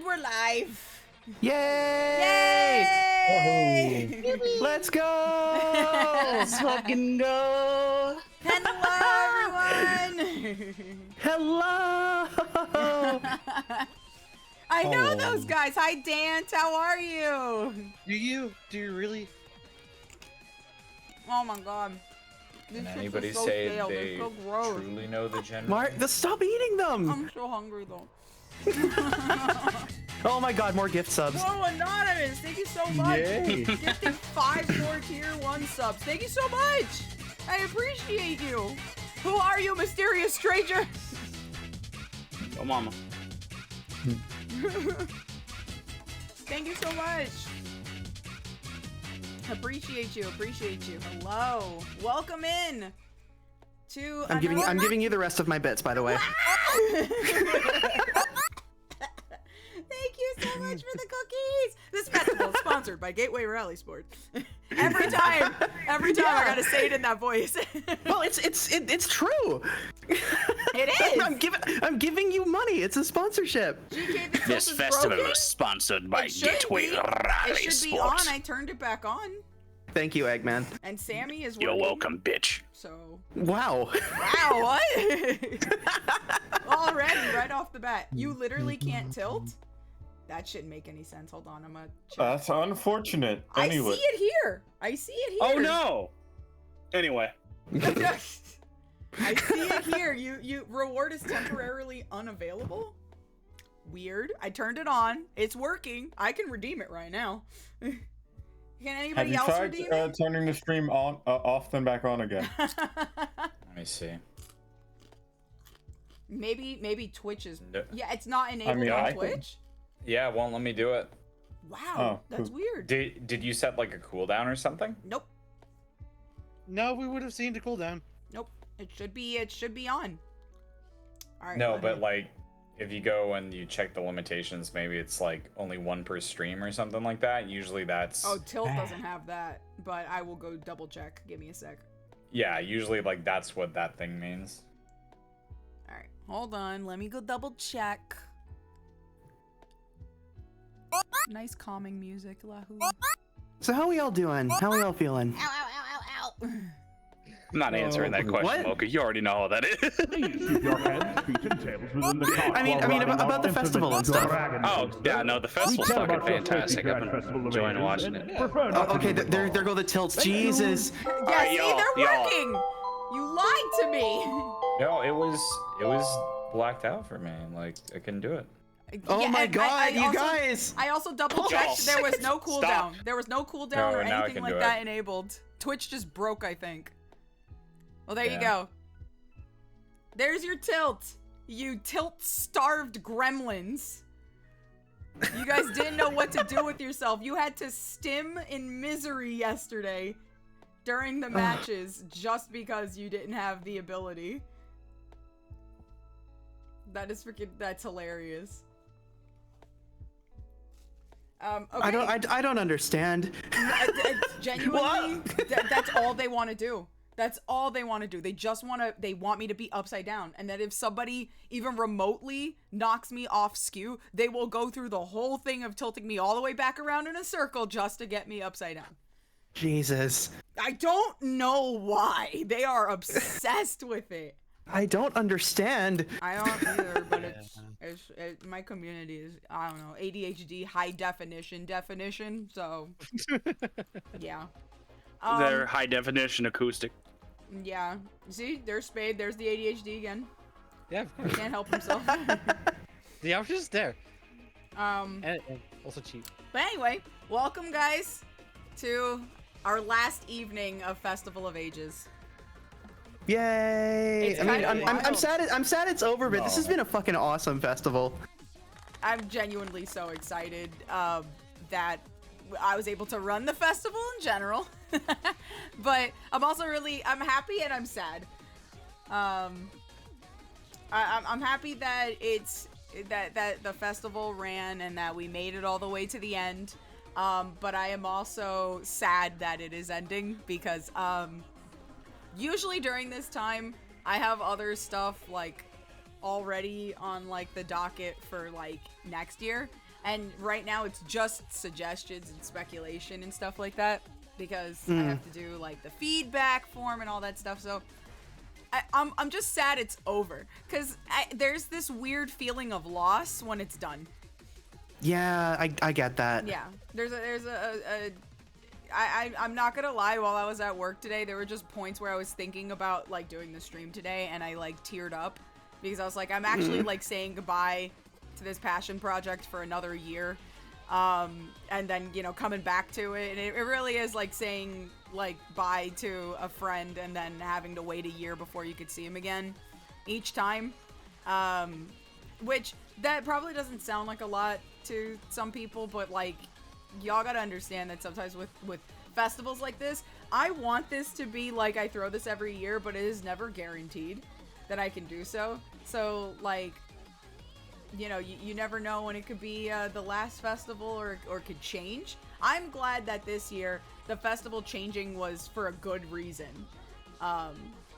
we're live. Yay! Yay! Let's go! Let's fucking go! Hello, everyone! Hello! I know those guys. Hi, Dance. How are you? Do you really? Oh my god. This Can shit's anybody so say stale. they They're so gross. truly know the gender? Mark, stop eating them! I'm so hungry though. Oh my god, more gift subs. Whoa, Anonymous, thank you so much. Yay. Gifting 5 more tier 1 subs. Thank you so much. I appreciate you. Who are you, mysterious stranger? Oh, mama. Thank you so much. Appreciate you. Hello. Welcome in to I'm giving you the rest of my bits, by the way. Thank you so much for the cookies. This festival is sponsored by Gateway Rally Sport. Every time I gotta say it in that voice. Well, it's true. It is. I'm giving you money. It's a sponsorship. GK, the This tilt is festival broken. is sponsored by It shouldn't Gateway be. Rally It should be on. Sport. I turned it back on. Thank you, Eggman. And Sammy is working. You're welcome, bitch. So. Wow. Wow, what? Already, right off the bat. You literally can't tilt? That shouldn't make any sense. Hold on, I'm gonna check. That's unfortunate. Anyway. I see it here. I see it here. Oh no! Anyway. I see it here. You reward is temporarily unavailable. Weird. I turned it on. It's working. I can redeem it right now. Can Have anybody you else tried redeem it? turning the stream on, off then back on again? Let me see. Maybe Twitch is. Yeah. Yeah, it's not enabled mean, on I can- Twitch. Yeah, it won't let me do it. Wow, Oh, that's cool. weird. Did you set like a cooldown or something? Nope. No, we would have seen the cooldown. Nope. It should be on. All right. No, let but me- like if you go and you check the limitations, maybe it's like only one per stream or something like that. Usually that's Oh, Tilt doesn't have that, but I will go double check. Give me a sec. yeah, usually like that's what that thing means. All right, hold on. Let me go double check. Nice calming music, Lahu. So how we all doing? How we all feeling? Ow, ow, ow, ow, ow. I'm not answering that question, What? Mocha. You already know how that is. Keep your heads, feet, and tails within the car I mean, while riding about out the into festival and the stuff. dragon Oh, show. yeah, no, the festival's We care fucking about your fantastic. safety, I've Grand been Festival of enjoying Ages, watching and it. prefer not Oh, to okay, be there go the tilts. Jesus. Yeah, Alright, see, y'all, they're y'all. working. You lied to me. No, it was blacked out for me. Like I couldn't do it. Oh Yeah, my and God, you also, guys. I also double checked. There was no cooldown. Stop. There was no cooldown No, or now I anything can like do that it. enabled. Twitch just broke, I think. Well, there you Yeah. go. There's your tilt. You tilt-starved gremlins. You guys didn't know what to do with yourself. You had to stim in misery yesterday during the matches just because you didn't have the ability. That's hilarious. Okay. I don't understand. Genuinely, that's all they want to do. That's all they want to do. They want me to be upside down. And that if somebody even remotely knocks me off skew, they will go through the whole thing of tilting me all the way back around in a circle just to get me upside down. Jesus. I don't know why. They are obsessed with it. I don't understand. I don't either, but my community is, I don't know, ADHD high definition, so yeah. They're high definition acoustic. Yeah. See, there's Spade, there's the ADHD again. Yeah, of course. Can't help himself. The option's there. Um, And also cheap. but anyway, welcome guys to our last evening of Festival of Ages. Yay! It's I mean, kinda I'm wild. sad. I'm sad it's over, but this has been a fucking awesome festival. I'm genuinely so excited that I was able to run the festival in general. But I'm also I'm happy and I'm sad. I'm happy that that the festival ran and that we made it all the way to the end. But I am also sad that it is ending because usually during this time I have other stuff like already on like the docket for like next year, and right now it's just suggestions and speculation and stuff like that because I have to do like the feedback form and all that stuff. So I'm just sad it's over because there's this weird feeling of loss when it's done. Yeah, I get that. Yeah, I'm not gonna lie, while I was at work today, there were just points where I was thinking about like doing the stream today and I like teared up because I was like, I'm actually like saying goodbye to this passion project for another year. And then, you know, coming back to it, and it really is like saying like bye to a friend and then having to wait a year before you could see him again each time. Which that probably doesn't sound like a lot to some people, but like, y'all gotta understand that sometimes with festivals like this, I want this to be like I throw this every year, but it is never guaranteed that I can do so. So like, you know, you never know when it could be the last festival or could change. I'm glad that this year the festival changing was for a good reason,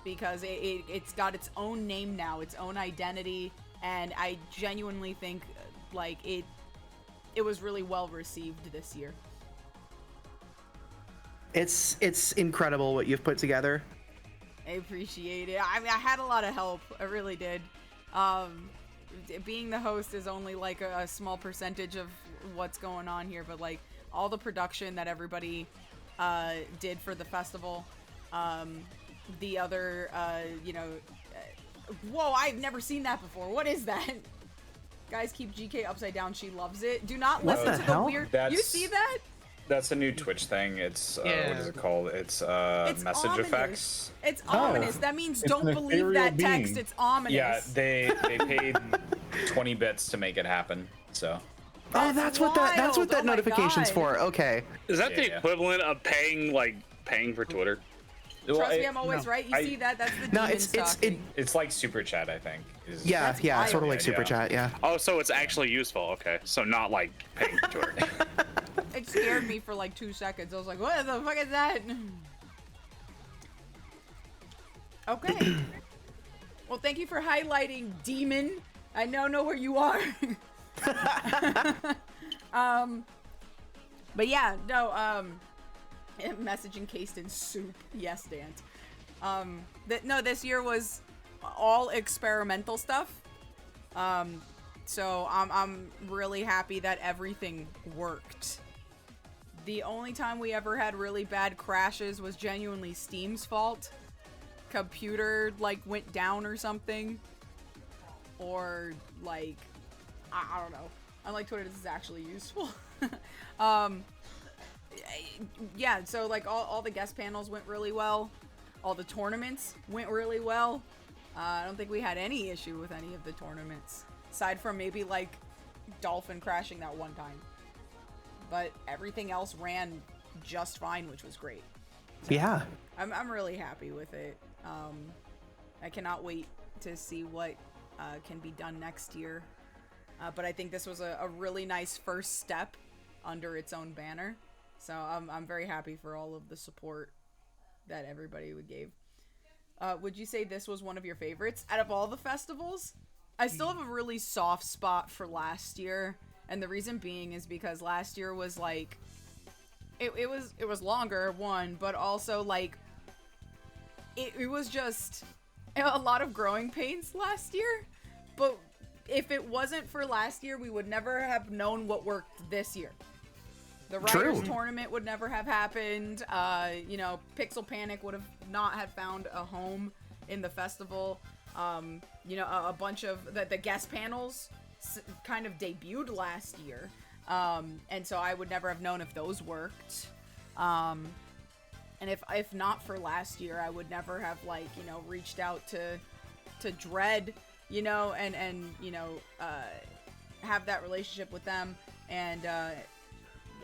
because it's got its own name now, its own identity, and I genuinely think like it was really well received this year. It's incredible what you've put together. I appreciate it. I mean, I had a lot of help. I really did. Being the host is only like a small percentage of what's going on here, but like all the production that everybody did for the festival, the other, you know, whoa, I've never seen that before. What is that? Guys, keep GK upside down. She loves it. Do not What listen the to hell? the weird. That's- You see that? That's a new Twitch thing. It's what is it called? It's It's message ominous. effects. It's Oh. ominous. That means It's don't an believe ethereal that text. being. It's ominous. Yeah, they paid 20 bits to make it happen. So Oh, that's what that wild. Oh my notification's God. for. Okay. Is that the Yeah. equivalent of paying for Twitter? Trust me, I'm always right. You I- see that? That's the No, demon it's talking. it's like super chat, I think. Yeah, That's yeah, sort of wild. like super Yeah. chat. Yeah. Oh, so it's actually useful. Okay, so not like paying for Twitter. It scared me for like 2 seconds. I was like, what the fuck is that? Okay. Well, thank you for highlighting Demon. I now know where you are. But yeah, no, message encased in soup. Yes, Dant. No, this year was all experimental stuff. So I'm really happy that everything worked. The only time we ever had really bad crashes was genuinely Steam's fault. Computer like went down or something, or like I don't know. Unlike Twitter, this is actually useful. Yeah, so like all the guest panels went really well. All the tournaments went really well. I don't think we had any issue with any of the tournaments, aside from maybe like Dolphin crashing that one time. But everything else ran just fine, which was great. Yeah. I'm really happy with it. I cannot wait to see what can be done next year. But I think this was a really nice first step under its own banner. So I'm very happy for all of the support that everybody gave. Would you say this was one of your favorites out of all the festivals? I still have a really soft spot for last year. And the reason being is because last year was like, it was longer, one, but also like, it was just a lot of growing pains last year. But if it wasn't for last year, we would never have known what worked this year. The Riders tournament would never have happened. You know, Pixel Panic would have not had found a home in the festival. You know, a bunch of the guest panels kind of debuted last year. And so I would never have known if those worked. And if not for last year, I would never have, like, you know, reached out to Dread, you know, and you know, have that relationship with them. And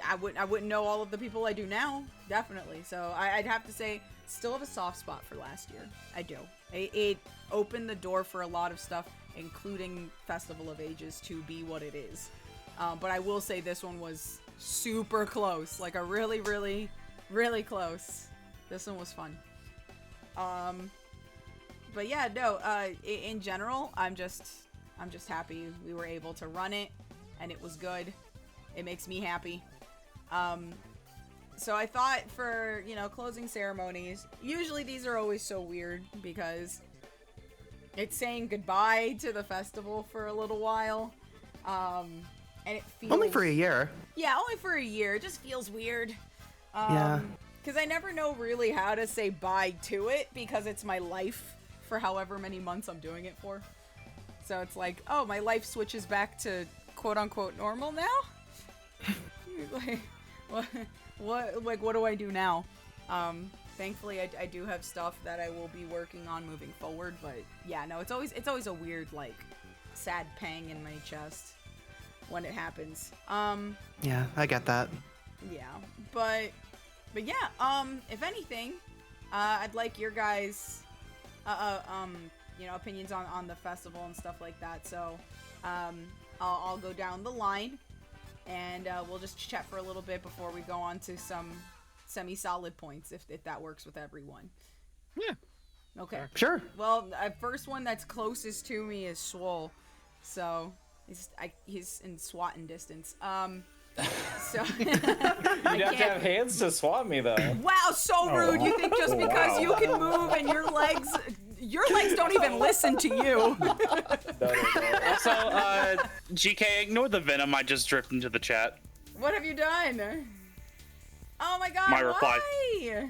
I wouldn't know all of the people I do now, definitely. So I'd have to say, still have a soft spot for last year. I do. It opened the door for a lot of stuff, including Festival of Ages to be what it is. But I will say this one was super close, like a really, really, really close. This one was fun. But yeah, no. In general, I'm just happy we were able to run it, and it was good. It makes me happy. So I thought for, you know, closing ceremonies, usually these are always so weird because it's saying goodbye to the festival for a little while. And it feels... Only for a year. Yeah, only for a year. It just feels weird. Yeah. Because I never know really how to say bye to it because it's my life for however many months I'm doing it for. So it's like, oh, my life switches back to quote-unquote normal now? What do I do now? Thankfully I do have stuff that I will be working on moving forward, but yeah, no, it's always a weird, like, sad pang in my chest. when it happens. Yeah, I get that. Yeah, but yeah, if anything, I'd like your guys, you know, opinions on the festival and stuff like that. So, I'll go down the line, and we'll just chat for a little bit before we go on to some semi-solid points, if that works with everyone. Yeah. Okay. Sure. Well, first one that's closest to me is Swole, so he's in swatting distance. So You'd have to have hands to swat me though. wow, so rude. You think just because you can move and your legs don't even listen to you. Also, GK, ignore the venom I just dripped into the chat. What have you done? Oh my god, My reply. why?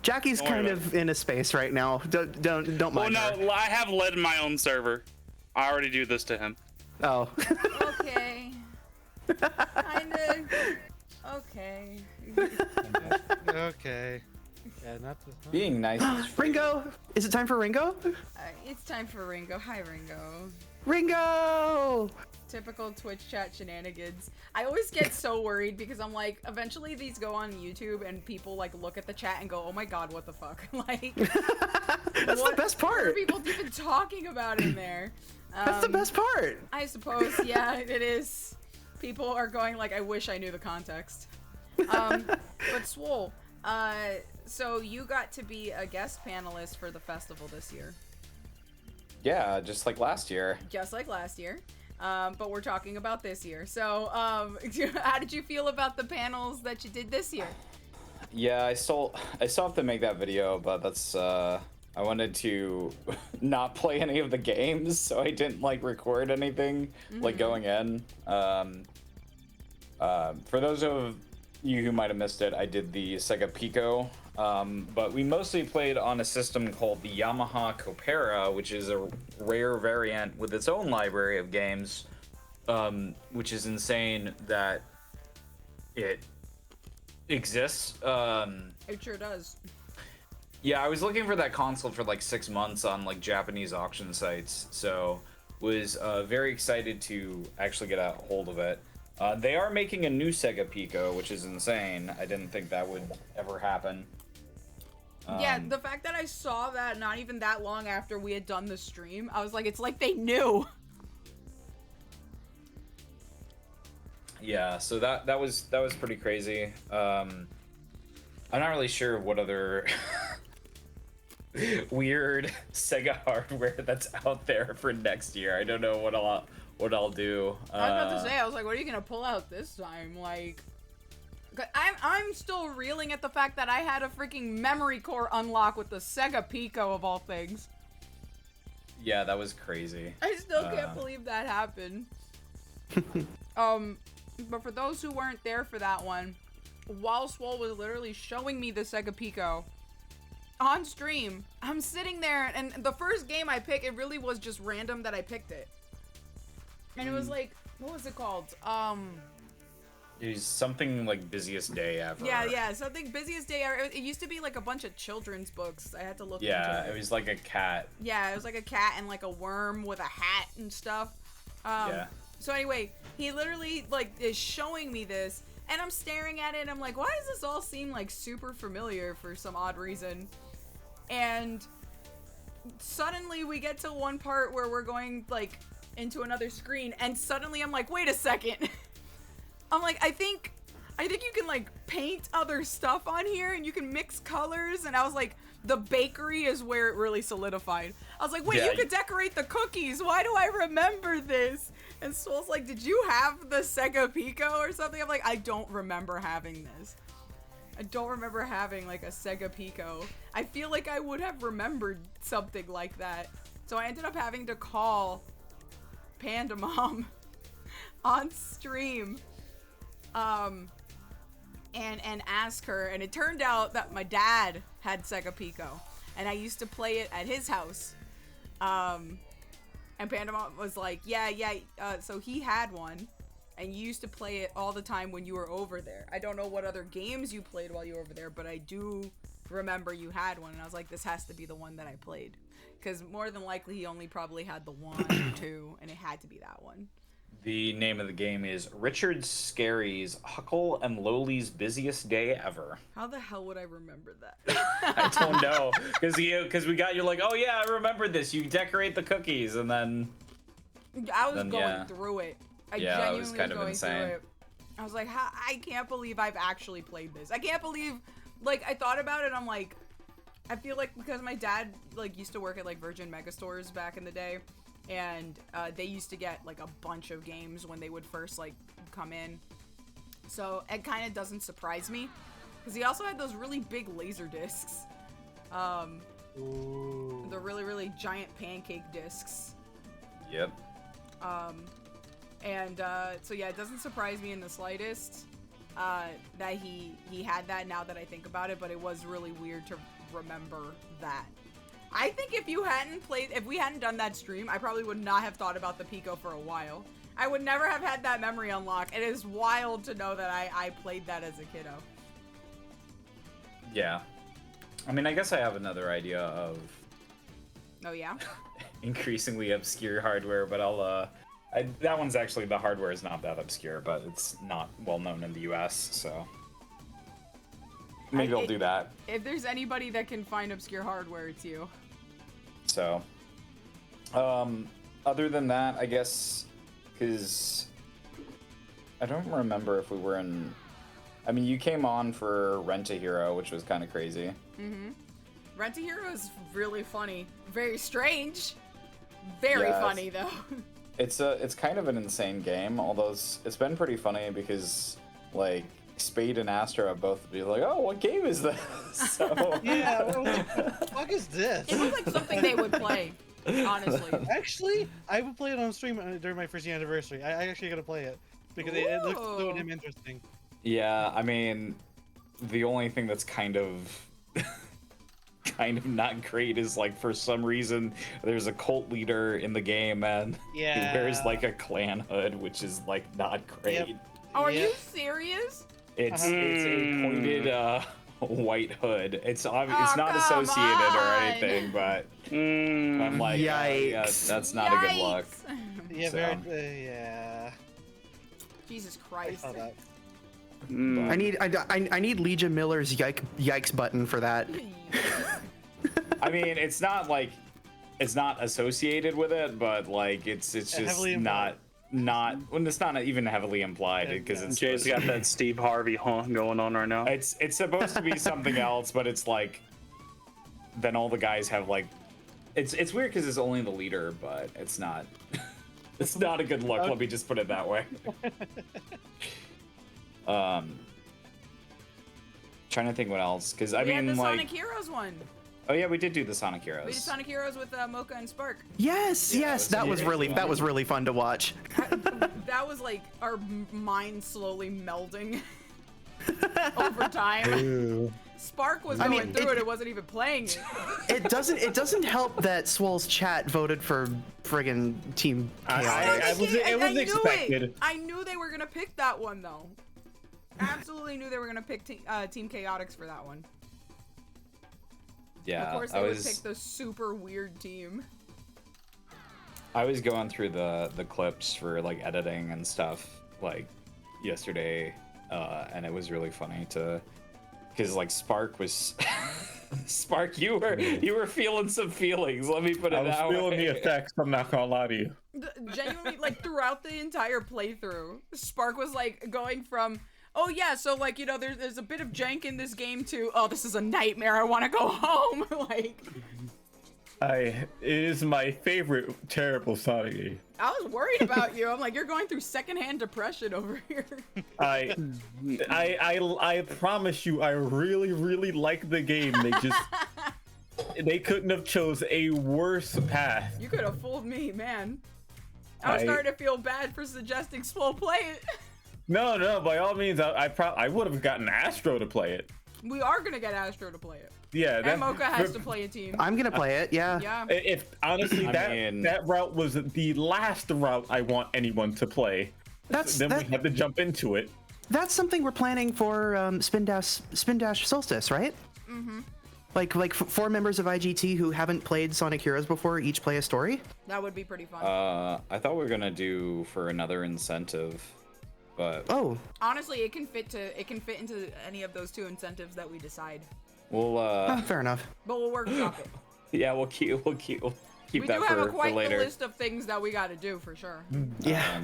Jackie's Don't worry kind about of in a space right now. Don't Well, mind her. no, I have led my own server. I already do this to him. Oh. Okay. Kinda. Okay. Okay. Yeah, not the. Being nice. is free. Ringo! Is it time for Ringo? It's time for Ringo. Hi, Ringo. Ringo! Typical Twitch chat shenanigans. I always get so worried because I'm like, eventually these go on YouTube and people like look at the chat and go, oh my god, what the fuck? Like, That's the best what are part. people even talking about in there? That's the best part. I suppose, yeah, it is. People are going like, I wish I knew the context. But Swole, so you got to be a guest panelist for the festival this year. Yeah, just like last year. Just like last year. But we're talking about this year. So, how did you feel about the panels that you did this year? Yeah, I still have to make that video, but that's I wanted to not play any of the games, so I didn't like record anything like going in. For those of you who might have missed it, I did the Sega Pico, but we mostly played on a system called the Yamaha Copera, which is a rare variant with its own library of games, which is insane that it exists. It sure does. Yeah, I was looking for that console for like 6 months on like Japanese auction sites, so was very excited to actually get a hold of it. They are making a new Sega Pico, which is insane. I didn't think that would ever happen. Yeah, the fact that I saw that not even that long after we had done the stream, I was like, it's like they knew. Yeah, so that was pretty crazy. I'm not really sure what other weird Sega hardware that's out there for next year. I don't know what I'll do. I was about to say, I was like, what are you gonna pull out this time? Like, I'm still reeling at the fact that I had a freaking memory core unlock with the Sega Pico of all things. Yeah, that was crazy. I still can't believe that happened. But for those who weren't there for that one, while Swole was literally showing me the Sega Pico on stream, I'm sitting there, and the first game I picked, it really was just random that I picked it. And it was like, what was it called? It was something like busiest day ever. Yeah, something busiest day ever. It used to be like a bunch of children's books. I had to look into Yeah, it was like a cat. Yeah, it was like a cat and like a worm with a hat and stuff. Yeah. So anyway, he literally like is showing me this, and I'm staring at it, and I'm like, why does this all seem like super familiar for some odd reason? And suddenly we get to one part where we're going like into another screen, and suddenly I'm like, wait a second. I'm like, I think you can like paint other stuff on here, and you can mix colors, and I was like, the bakery is where it really solidified. I was like, wait, Yeah. you could decorate the cookies. Why do I remember this? And Swole's like, did you have the Sega Pico or something? I'm like, I don't remember having this. I don't remember having like a Sega Pico. I feel like I would have remembered something like that. So I ended up having to call Panda Mom on stream and ask her, and it turned out that my dad had Sega Pico, and I used to play it at his house. And Panda Mom was like, yeah, so he had one, and you used to play it all the time when you were over there. I don't know what other games you played while you were over there, but I do remember you had one, and I was like, this has to be the one that I played, because more than likely he only probably had the 1 or 2, and it had to be that one. The name of the game is Richard Scarry's Huckle and Lowly's Busiest Day Ever. How the hell would I remember that? I don't know, because we got you like, oh yeah, I remember this. You decorate the cookies, and then I was going through it. I genuinely it was kind of going insane. through it. I was like, I can't believe I've actually played this. I can't believe, like, I thought about it. I'm like, I feel like because my dad like used to work at like Virgin Megastores back in the day, and they used to get like a bunch of games when they would first like come in. So it kind of doesn't surprise me, because he also had those really big laser discs. Ooh. The really giant pancake discs. Yep. So yeah, it doesn't surprise me in the slightest that he had that, now that I think about it, but it was really weird to remember that. I think if we hadn't done that stream, I probably would not have thought about the Pico for a while. I would never have had that memory unlock. It is wild to know that I played that as a kiddo. Yeah. I mean, I guess I have another idea of Oh yeah? increasingly obscure hardware, but I'll that one's actually, the hardware is not that obscure, but it's not well known in the US, so maybe I'll do that. If there's anybody that can find obscure hardware, it's you. So, other than that, I guess, because I don't remember if we were in. I mean, you came on for Rent-A-Hero, which was kind of crazy. Mm-hmm. Rent-A-Hero is really funny. Very strange. Very Yeah, funny, though. It's kind of an insane game, although it's been pretty funny because, like, Spade and Astro have both be like, oh, what game is this? So Yeah, what the fuck is this? It looked like something they would play, honestly. Actually, I would play it on stream during my first anniversary. I actually gotta play it because it looks so damn interesting. Yeah, I mean, the only thing that's kind of not great is, like, for some reason there's a cult leader in the game and he wears like a clan hood, which is like not great. Yep. Oh, are you serious? It's a pointed white hood. It's not come associated or on. anything, but I'm like, yeah, that's not a good look. Yeah, So. yeah. Jesus I Christ. saw that. I need Legion Miller's yikes button for that. I mean, it's not associated with it, but like it's just not when it's not even heavily implied because it's Jay's got that Steve Harvey going on right now. It's supposed to be something else, but it's like then all the guys have like it's weird because it's only the leader, but it's not it's not a good look. Let me just put it that way. Trying to think what else, because I We had mean, the like, Sonic Heroes one. oh yeah, we did do the Sonic Heroes. We did Sonic Heroes with Mocha and Spark. Yes, that was really fun to watch. That was like our minds slowly melding over time. Ooh. Spark was going through it. It wasn't even playing it. It doesn't help that Swole's chat voted for friggin' Team Chaos. It was expected. I knew they were gonna pick that one though. Absolutely knew they were gonna pick Team Chaotix for that one. Yeah, Of course they would pick the super weird team. I was going through the clips for like editing and stuff like yesterday, and it was really funny because like Spark was Spark, you were feeling some feelings. Let me put it that way. I was feeling the effects. I'm not gonna lie to you. Genuinely, like throughout the entire playthrough, Spark was like going from, oh yeah, so like, you know, there's a bit of jank in this game to, oh, this is a nightmare, I want to go home. Like, It is my favorite terrible Sonic game. I was worried about you. I'm like, you're going through secondhand depression over here. I promise you, I really like the game. They couldn't have chose a worse path. You could have fooled me, man. I was starting to feel bad for suggesting Swole play it. No, by all means, I would have gotten Astro to play it. We are gonna get Astro to play it. Yeah, And Mocha has to play a team. I'm gonna play it, yeah. Yeah. If honestly, that route was the last route I want anyone to play. Then we had to jump into it. That's something we're planning for Spin Dash Solstice, right? Mm-hmm. Like 4 members of IGT who haven't played Sonic Heroes before each play a story? That would be pretty fun. I thought we were gonna do for another incentive, but Oh, Honestly, it can fit into any of those 2 incentives that we decide. we'll fair enough. But we'll workshop it. yeah, we'll keep We that do have for quite the later. list of things that we got to do for sure. Yeah.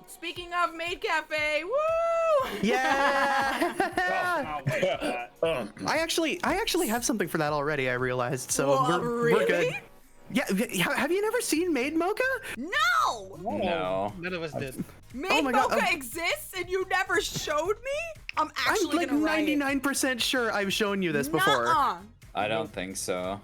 Speaking of Maid Cafe, woo! Yeah. I'll wait for that. I actually have something for that already. I realized, so What, we're good. really? Yeah. Have you never seen Maid Mocha? No! No. None of us did. Maid my God, Mocha exists and you never showed me? I'm actually I'm like gonna write it. 99% sure I've shown you this before. Nuh-uh. I don't think so.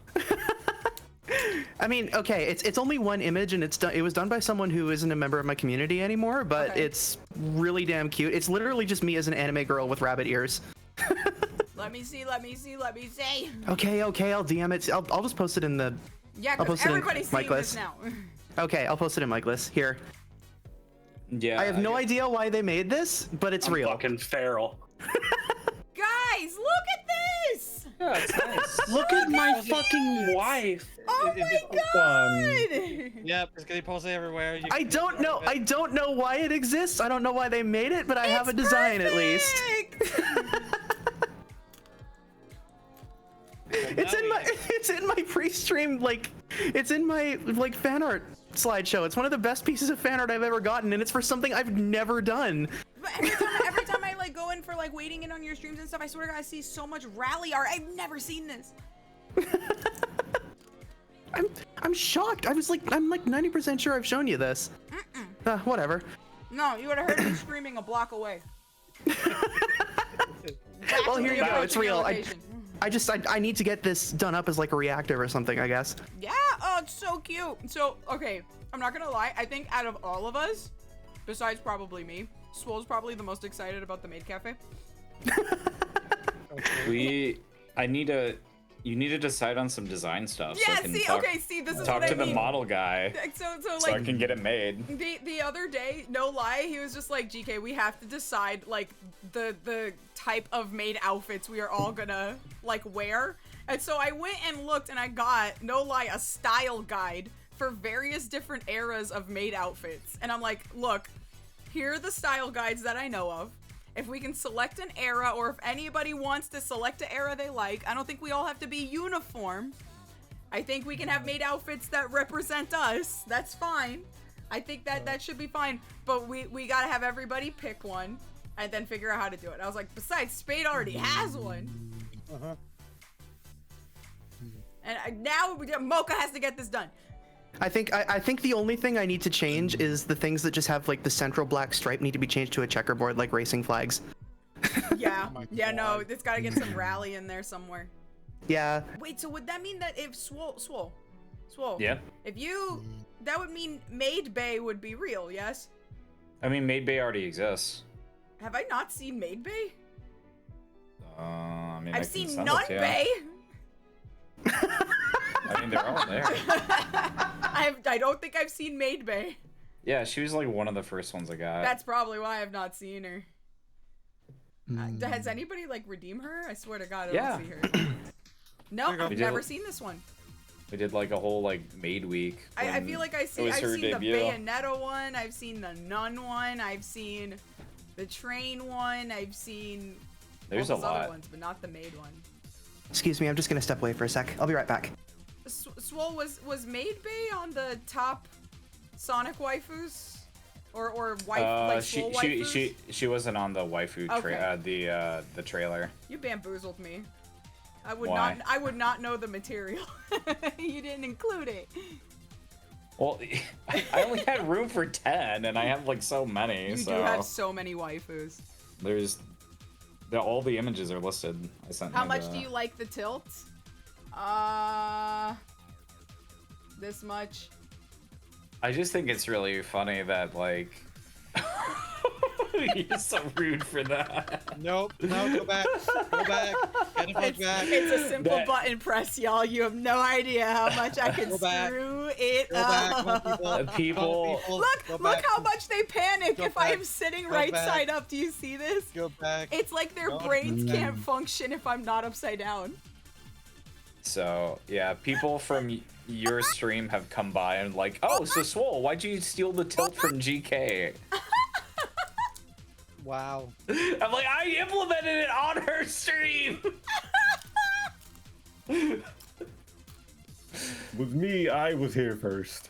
I mean, okay, it's only one image, and it was done by someone who isn't a member of my community anymore, but Okay. it's really damn cute. It's literally just me as an anime girl with rabbit ears. Let me see. Okay, I'll DM it. I'll just post it in the. Yeah, I'll because post it in everybody's seeing Mike this list. now. Okay, I'll post it in Micheless. Here. Yeah. I have no idea why they made this, but it's I'm real. fucking feral. Guys, look at this! Yeah, it's nice. Look at my fucking wife. Oh It- my it's god! Yep, it's getting posted everywhere. I don't know why it exists. I don't know why they made it, but I have a design at least. It's in my pre-stream, like it's in my fan art slideshow. It's one of the best pieces of fan art I've ever gotten, and it's for something I've never done. But every time I like go in for like waiting in on your streams and stuff, I swear to God, I see so much rally art. I've never seen this. I'm shocked. I'm like 90% sure I've shown you this. Whatever. No, you would have heard me screaming a block away. Well, here you go. It's Approaching your real. location. I need to get this done up as like a reactive or something, I guess. Yeah, oh, it's so cute. So, okay, I'm not gonna lie. I think out of all of us, besides probably me, Swole's probably the most excited about the Maid Cafe. You need to decide on some design stuff. Yeah, so I can see, talk, okay, see, this is talk what I to the mean. model guy So so I like, can get it made. the other day, no lie, he was just like, GK, we have to decide like the type of maid outfits we are all gonna like wear. And so I went and looked and I got, no lie, a style guide for various different eras of maid outfits. And I'm like, look, here are the style guides that I know of. If we can select an era, or if anybody wants to select an era they like, I don't think we all have to be uniform. I think we can have maid outfits that represent us. That's fine. I think that should be fine. But we gotta have everybody pick one and then figure out how to do it. I was like, besides, Spade already has one. Uh-huh. And now Mocha has to get this done. I think the only thing I need to change is the things that just have like the central black stripe need to be changed to a checkerboard like racing flags. Yeah. my Yeah, no, God. it's gotta get some rally in there somewhere. Yeah. Wait, so would that mean that if Swole, Yeah. if you, that would mean Maid Bay would be real, yes? I mean, Maid Bay already exists. Have I not seen Maid Bay? I mean, I I've can seen send Nun it to ya. Bay. I mean, they're all there. I don't think I've seen Maid Bay. Yeah, she was like one of the first ones I got. That's probably why I've not seen her. Has anybody like redeem her? I swear to God, I Yeah. don't see her. No, you go. I've We did- never seen this one. We did like a whole like maid week. I when feel like it was I've her seen debut. the Bayonetta one. I've seen the Nun one. I've seen the Train one. I've seen There's all a those other lot. ones, but not the Maid one. Excuse me, I'm just gonna step away for a sec. I'll be right back. Swole, was Maid Bay on the top Sonic waifus? Or wife, like Swole waifus? She wasn't on the waifu Okay. the trailer. You bamboozled me. I Why? would not know the material. You didn't include it. Well, I only had room for 10, and I have like so many. You so do have so many waifus. there's all the images are listed. I sent How you much the- do you like the tilt? This much. I just think it's really funny that like You're so rude for that. Nope. No, go back. Go back. Get the fuck back. It's a simple That- button press, y'all. You have no idea how much I can Go back. screw it Go back. Come on, up. people. People- Come on, Look, Go look back. how much they panic Go if I back. am sitting Go right back. side up. Do you see this? Go back. It's like their Go brains back. can't function if I'm not upside down. So yeah, people from your stream have come by and like, oh, so Swole, why'd you steal the tilt from GK? Wow. I'm like, I implemented it on her stream. With me, I was here first.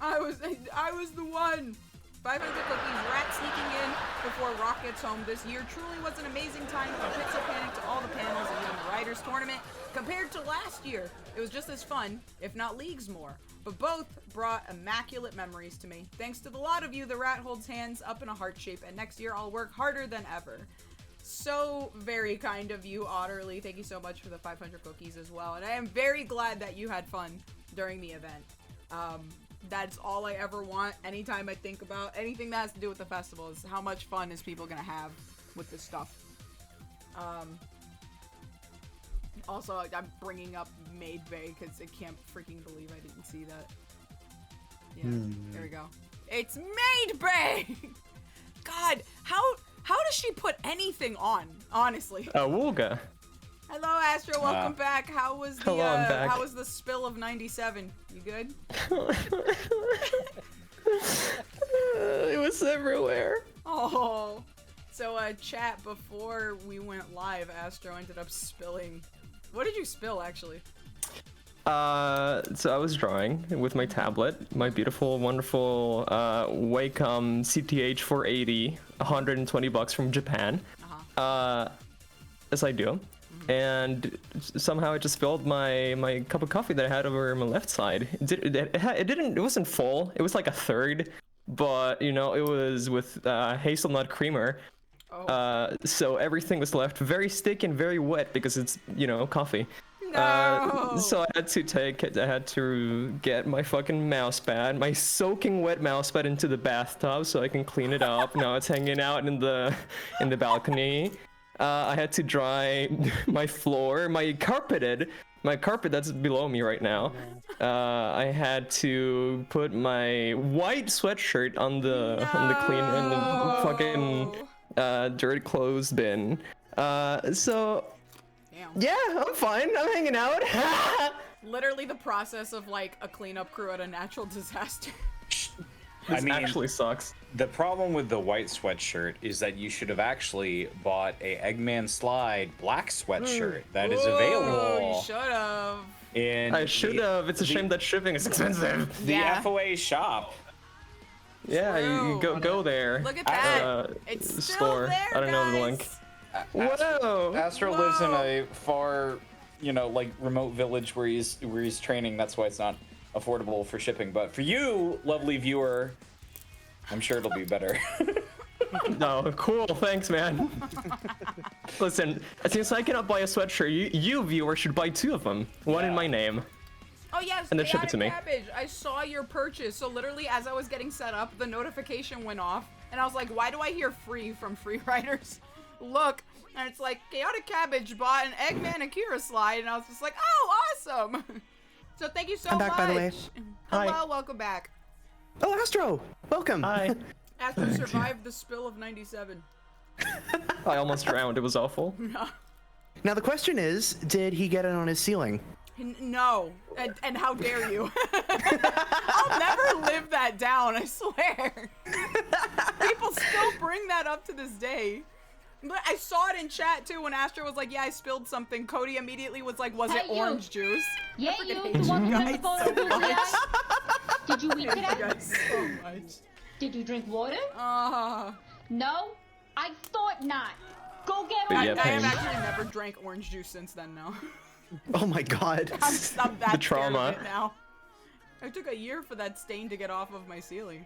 I was the one. 500 cookies, rat sneaking in before Rock gets home. This year truly was an amazing time from Pixel Panic to all the panels and even the Writers Tournament. Compared to last year, it was just as fun, if not leagues more. But both brought immaculate memories to me. Thanks to the lot of you, the rat holds hands up in a heart shape, and next year I'll work harder than ever. So very kind of you, Otterly. Thank you so much for the 500 cookies as well. And I am very glad that you had fun during the event. That's all I ever want anytime I think about anything that has to do with the festival is how much fun is people gonna have with this stuff. Also, I'm bringing up Maid Bay because I can't freaking believe I didn't see that. Yeah, there we go. It's Maid Bay! God, how does she put anything on, honestly? Wooga. Hello, Astro. Welcome back. How was the Hello, I'm back. how was the spill of 97? You good? It was everywhere. Oh. So, chat, before we went live, Astro ended up spilling. What did you spill, actually? So I was drawing with my tablet, my beautiful, wonderful Wacom CTH 480, $120 from Japan. As I do. And somehow it just spilled my cup of coffee that I had over my left side. It wasn't full. It was like a third, but you know, it was with hazelnut creamer. So everything was left very sticky and very wet because it's, you know, coffee. No. So I had to get my fucking mouse pad, my soaking wet mouse pad into the bathtub so I can clean it up. Now it's hanging out in the balcony. I had to dry my floor, my carpet that's below me right now. I had to put my white sweatshirt on the clean and the fucking dirty clothes bin. So Damn. yeah, I'm fine. I'm hanging out. Literally the process of, like, a cleanup crew at a natural disaster. This actually sucks. The problem with the white sweatshirt is that you should have actually bought a Eggman Slide black sweatshirt that is Ooh, available. You should have. I should have. It's a shame that shipping is expensive. The Yeah. FOA shop. Yeah, you True. go there. Look at that. It's still store. there, I don't know the guys. link. Whoa! Astro lives in a far, you know, like remote village where he's training. That's why it's not affordable for shipping. But for you, lovely viewer, I'm sure it'll be better. No, cool. Thanks, man. Listen, since I cannot buy a sweatshirt, you viewer should buy 2 of them. One in my name. Oh yes, And then ship it to me. Cabbage. I saw your purchase. So literally, as I was getting set up, the notification went off, and I was like, "Why do I hear free from Free Riders?" Look, and it's like Chaotic Cabbage bought an Eggman Akira slide, and I was just like, "Oh, awesome!" So thank you so I'm much. back, by the way. Hello, Hi. welcome back. Oh, Astro, welcome. Hi. Astro survived the spill of 97. I almost drowned. It was awful. Now the question is, did he get it on his ceiling? No, and how dare you? I'll never live that down, I swear. People still bring that up to this day. But I saw it in chat too when Astro was like, "Yeah, I spilled something." Cody immediately was like, "Was it Hey, you. orange juice?" Yeah, I you, freaking the hate one you who took the guys photo so of the much. Did you eat I hate you today? guys so much. Did you drink water? Uh, No? I thought not. Go get But on yeah, I have Pain. actually never drank orange juice since then. No, Oh my god. I'm that The scared trauma. of it now. It took a year for that stain to get off of my ceiling.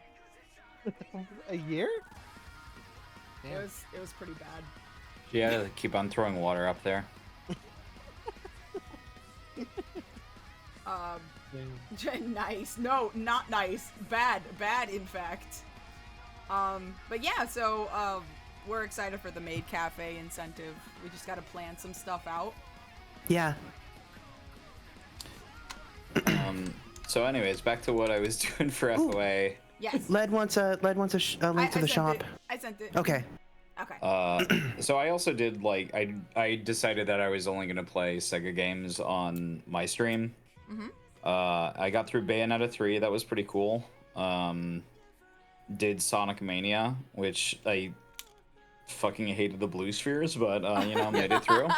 A year? It was pretty bad. Yeah, keep on throwing water up there. Nice. No, not nice. Bad. Bad, in fact. But yeah, so, we're excited for the Maid Cafe incentive. We just gotta plan some stuff out. Yeah. So anyways, back to what I was doing for FOA. Yes. Led wants a link to the shop. I sent it. Okay. Okay. So I also did like I decided that I was only gonna play Sega games on my stream. I got through Bayonetta 3. That was pretty cool. Did Sonic Mania, which I fucking hated the blue spheres, but you know, made it through.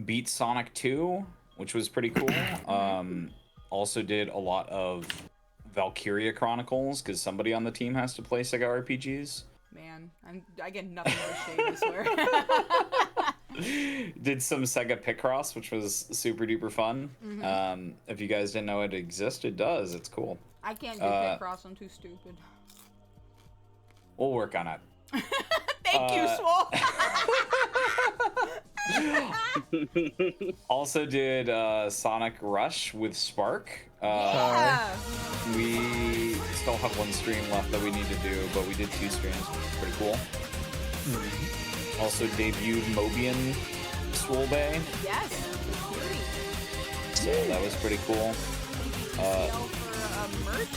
Beat Sonic 2, which was pretty cool. Also did a lot of Valkyria Chronicles because somebody on the team has to play Sega RPGs. Man, I get nothing but shade, I swear. Did some Sega Picross, which was super duper fun. If you guys didn't know it exists, it does. It's cool. I can't do Picross, I'm too stupid. We'll work on it. Thank you, Swole. Also did Sonic Rush with Spark. Yeah. We still have one stream left that we need to do, but we did 2 streams, which is pretty cool. Also debuted Mobian Swole Bay, Yes. Fury. so that was pretty cool. Yell for a merch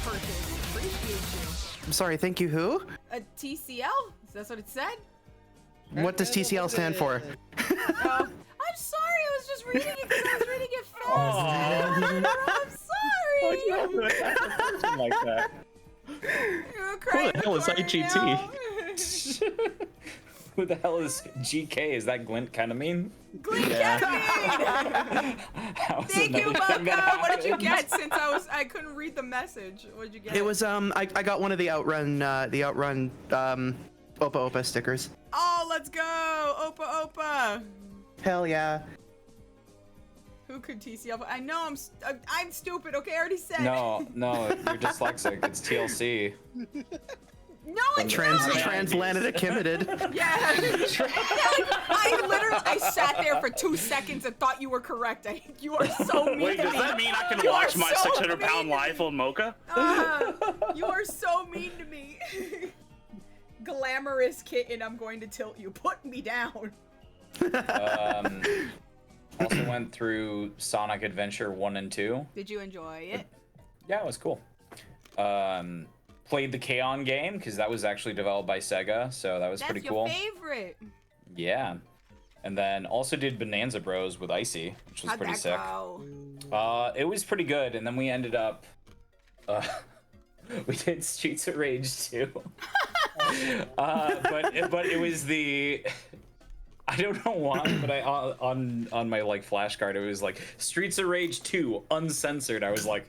purchase. Appreciate you. I'm sorry, thank you, who? A TCL? That's what it said? What does TCL stand for? I'm sorry, I was just reading it because I was reading it fast. I'm sorry. Like that. You're Who the hell is IGT? Who the hell is GK? Is that Glint Ketamine? Glint Ketamine! Thank you, Mocha. What did you get? Since I couldn't read the message. What did you get? It was I got one of the Outrun Opa Opa stickers. Oh, let's go, Opa Opa. Hell yeah. Who could TCL? I know I'm stupid. Okay, I already said. No, you're dyslexic. It's TLC. No, it's not. Transatlantic Limited. Yeah. I sat there for 2 seconds and thought you were correct. You are so mean Wait, to does me. that mean I can You watch are my so 600-pound mean. life on Mocha? You are so mean to me. Glamorous kitten, I'm going to tilt you. Put me down. Also went through Sonic Adventure 1 and 2. Did you enjoy it? Yeah, it was cool. Played the K-On! Game because that was actually developed by Sega, so that was That's pretty your cool. favorite. Yeah. And then also did Bonanza Bros with Icy, which was How'd pretty that sick. go? It was pretty good, and then we ended up we did Streets of Rage 2. But it was the I don't know why, but I on my like flashcard it was like Streets of Rage 2 uncensored. I was like,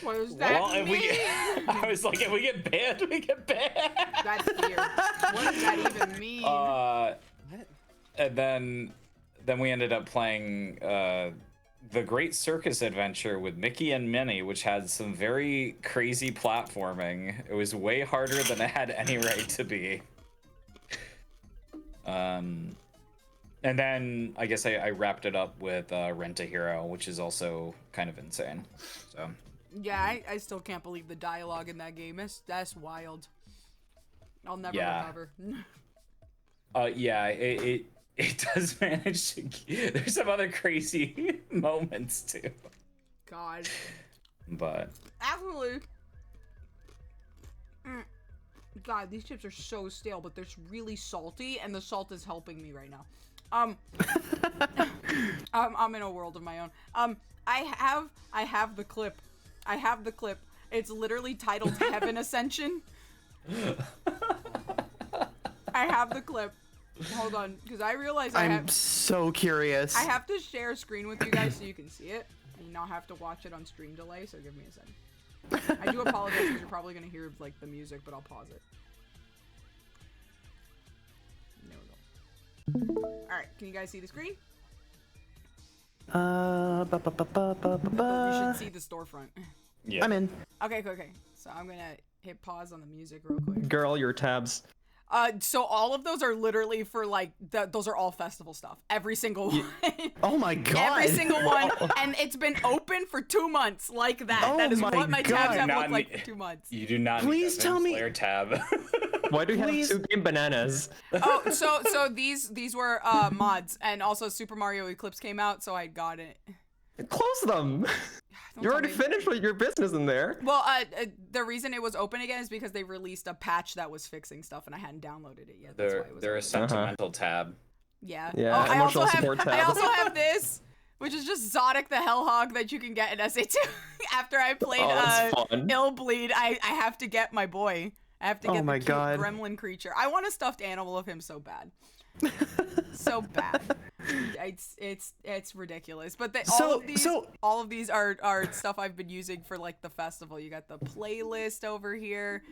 What does that well, mean? I was like, if we get banned, we get banned. That's weird. What does that even mean? And then we ended up playing The Great Circus Adventure with Mickey and Minnie, which had some very crazy platforming. It was way harder than it had any right to be. And then I guess I wrapped it up with Rent a Hero, which is also kind of insane. So Yeah, I still can't believe the dialogue in that game. That's wild. I'll never recover. Yeah, it does manage to. There's some other crazy moments too. God. But Absolutely. God, these chips are so stale, but they're really salty, and the salt is helping me right now. I'm in a world of my own. I have the clip. It's literally titled Heaven Ascension. I have the clip. Hold on, because I realize I'm so curious. I have to share a screen with you guys so you can see it. You now have to watch it on stream delay, so give me a second. I do apologize because you're probably gonna hear like the music, but I'll pause it. There we go. All right, can you guys see the screen? You should see the storefront. yeah, I'm in. Okay. So I'm gonna hit pause on the music real quick. Girl, your tabs. So all of those are literally for like those are all festival stuff. Every single one. Oh my god. Every single one, and it's been open for 2 months like that. Oh that is my what my tabs God. have Not looked like ne- for 2 months. You do not Please need a tell Sims me- player tab. Why do you Please. have 2 game bananas? Oh, so these were mods, and also Super Mario Eclipse came out, so I got it. Close them. Don't You tell already me. finished with your business in there. Well, the reason it was open again is because they released a patch that was fixing stuff, and I hadn't downloaded it yet. That's why it was They're a open. sentimental tab. Yeah. Yeah, Oh, I also emotional have support I tab. also have this, which is just Zodic the Hellhog that you can get in SA2. After I played Oh, that's fun. Illbleed, I have to get my boy. I have to Oh get my the cute God. gremlin creature. I want a stuffed animal of him so bad. So bad. It's ridiculous. But all of these are stuff I've been using for like the festival. You got the playlist over here.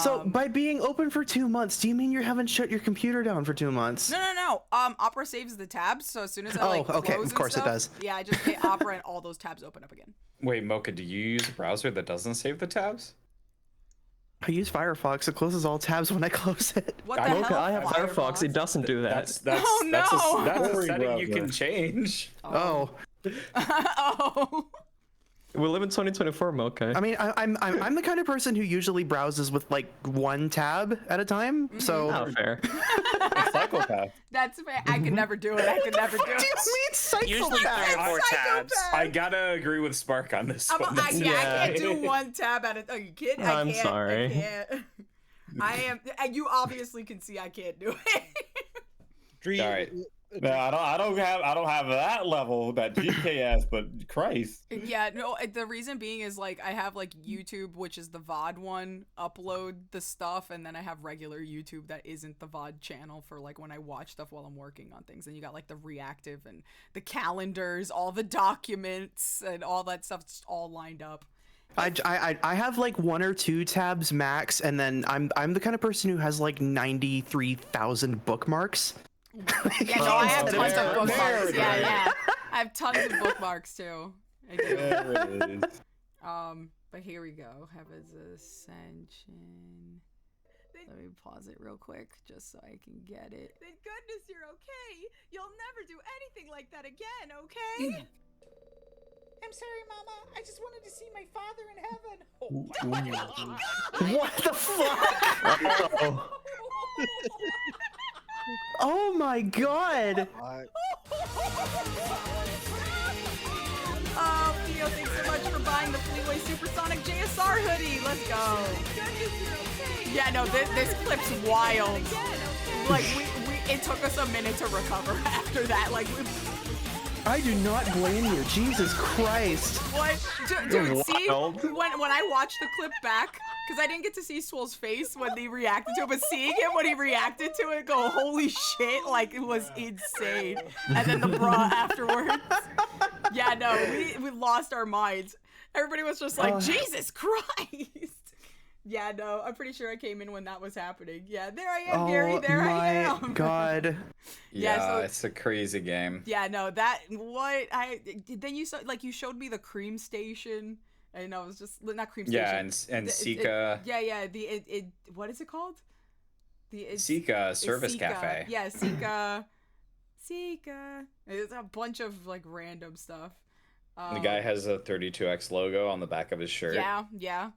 So by being open for 2 months, do you mean you haven't shut your computer down for 2 months? No. Opera saves the tabs, so as soon as I like okay, close of and course it stuff, does. Yeah, I just hit Opera and all those tabs open up again. Wait, Mocha, do you use a browser that doesn't save the tabs? I use Firefox. It closes all tabs when I close it. What the I- hell? I have Firefox. It doesn't do that. That's Oh, no. that's a Furry setting you browser. can change. Oh. Oh. We live in 2024, Mocha. I mean, I'm the kind of person who usually browses with like 1 tab at a time. So Not fair. A psychopath. That's fair. I could never do it. I could never do what do you it. mean Usually psychopath? 3 or 4 tabs. I gotta agree with Spark on this one. I can't do Yeah. 1 tab at a. Oh, you kidding? I I'm can't. sorry. I can't. I am. And you obviously can see I can't do it. Dream. All right. No, I don't have that level, that GK ass, but Christ. Yeah, no, the reason being is like I have like YouTube, which is the VOD one, upload the stuff, and then I have regular YouTube that isn't the VOD channel for like when I watch stuff while I'm working on things. And you got like the reactive and the calendars, all the documents and all that stuff just all lined up. I have like 1 or 2 tabs max, and then I'm the kind of person who has like 93,000 bookmarks. Yeah, no, I have tons of there bookmarks. it Yeah, is. yeah. I have tons of bookmarks too. I do. There it is. But here we go. Heaven's Ascension. Let me pause it real quick just so I can get it. Thank goodness you're okay. You'll never do anything like that again, okay? I'm sorry, Mama. I just wanted to see my father in heaven. What the fuck? Oh my god! Oh, Theo, thanks so much for buying the Fleetway Supersonic JSR hoodie. Let's go. Yeah, no, this clip's wild. Like, it took us a minute to recover after that. Like, I do not blame you. Jesus Christ. what? Dude, see? Wild. When I watched the clip back, because I didn't get to see Swole's face when he reacted to it, but seeing him when he reacted to it, go, holy shit, like, it was insane. And then the bra afterwards. Yeah, no, we lost our minds. Everybody was just like, Jesus Christ. Yeah, no, I'm pretty sure I came in when that was happening. Yeah, there I am, Gary, there I am. Oh my god. Yeah, so- it's a crazy game. Yeah, no, then you saw, like, you showed me the cream station, and I was just, not cream station. Yeah, and Sika. What is it called? Sika Service Sika. Cafe. Yeah, Sika. It's a bunch of, like, random stuff. The guy has a 32X logo on the back of his shirt. Yeah.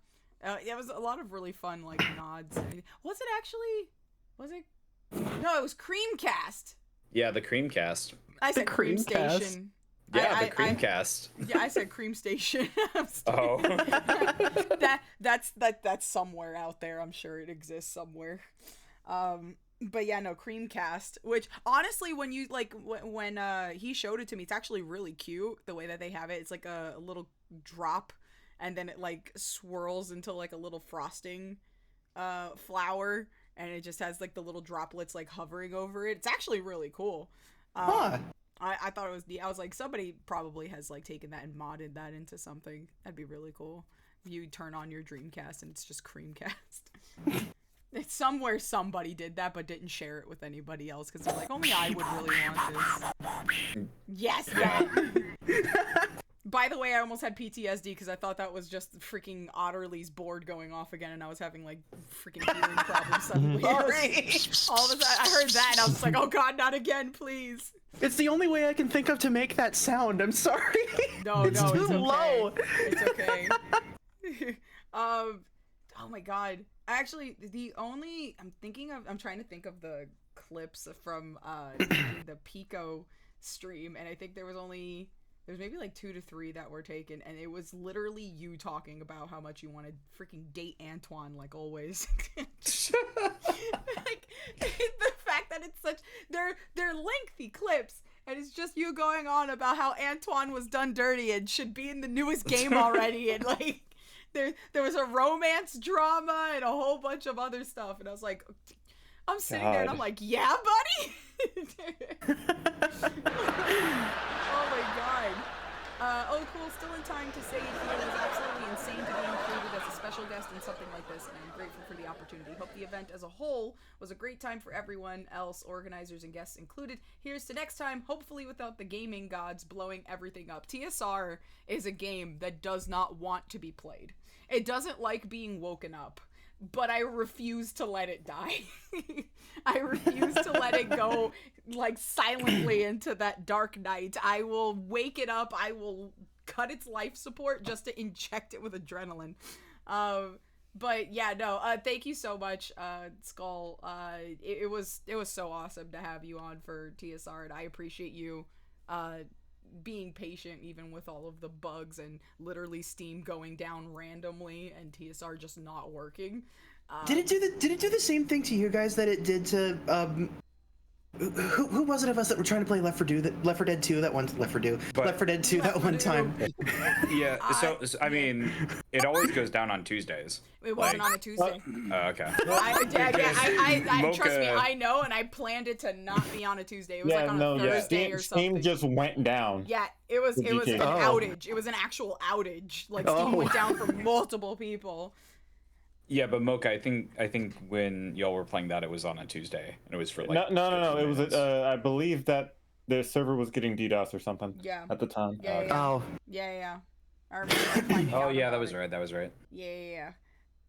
It was a lot of really fun, like, nods. Was it? No, it was Creamcast. Yeah, the Creamcast. I said Cream Creamcast? Station. Yeah, the Creamcast. Yeah, I said Cream Station. I'm Oh. that's somewhere out there. I'm sure it exists somewhere. But yeah, no, Creamcast. Which honestly, when you like when he showed it to me, it's actually really cute the way that they have it. It's like a little drop, and then it like swirls into like a little frosting flower, and it just has like the little droplets like hovering over it. It's actually really cool. Huh. I thought it was I was like, somebody probably has like taken that and modded that into something. That'd be really cool. You turn on your Dreamcast and it's just Creamcast. It's somewhere somebody did that but didn't share it with anybody else because they're like, only I would really want this. Yes, that. By the way, I almost had PTSD because I thought that was just freaking Otterly's board going off again, and I was having like freaking hearing problems suddenly. All of a sudden, I heard that, and I was just like, "Oh God, not again, please!" It's the only way I can think of to make that sound. I'm sorry. No, it's no, too it's okay. low. It's okay. Oh my God. Actually, I'm trying to think of the clips from the Pico stream, and I think there's maybe like 2 to 3 that were taken, and it was literally you talking about how much you want to freaking date Antoine, like always. Like the fact that it's they're lengthy clips, and it's just you going on about how Antoine was done dirty and should be in the newest game already, and like there was a romance drama and a whole bunch of other stuff, and I was like, I'm sitting there and I'm like, yeah, buddy. Oh my God. Oh, cool. Still in time to say it here. It was absolutely insane to be included as a special guest in something like this, and I'm grateful for the opportunity. Hope the event as a whole was a great time for everyone else, organizers and guests included. Here's to next time, hopefully without the gaming gods blowing everything up. TSR is a game that does not want to be played. It doesn't like being woken up, but I refuse to let it die. I refuse to let it go like silently into that dark night. I will wake it up. I will cut its life support just to inject it with adrenaline. But yeah, no, thank you so much, Skull. It was so awesome to have you on for TSR, and I appreciate you being patient even with all of the bugs and literally Steam going down randomly and TSR just not working. Did it do the same thing to you guys that it did to who was it of us that were trying to play Left 4 Dead 2 that one time? Yeah, so I mean, it always goes down on Tuesdays. It wasn't on a Tuesday. Okay. I trust me, I know, and I planned it to not be on a Tuesday. It was like on a Thursday or something. Steam just went down. Yeah, it was an outage. It was an actual outage. Like Steam went down for multiple people. Yeah, but Mocha, I think when y'all were playing that, it was on a Tuesday, and it was for like no. It was I believe that the server was getting DDoS or something. Yeah. At the time. Yeah. Oh. Yeah. I remember finding out yeah, about that was right. That was right. Yeah.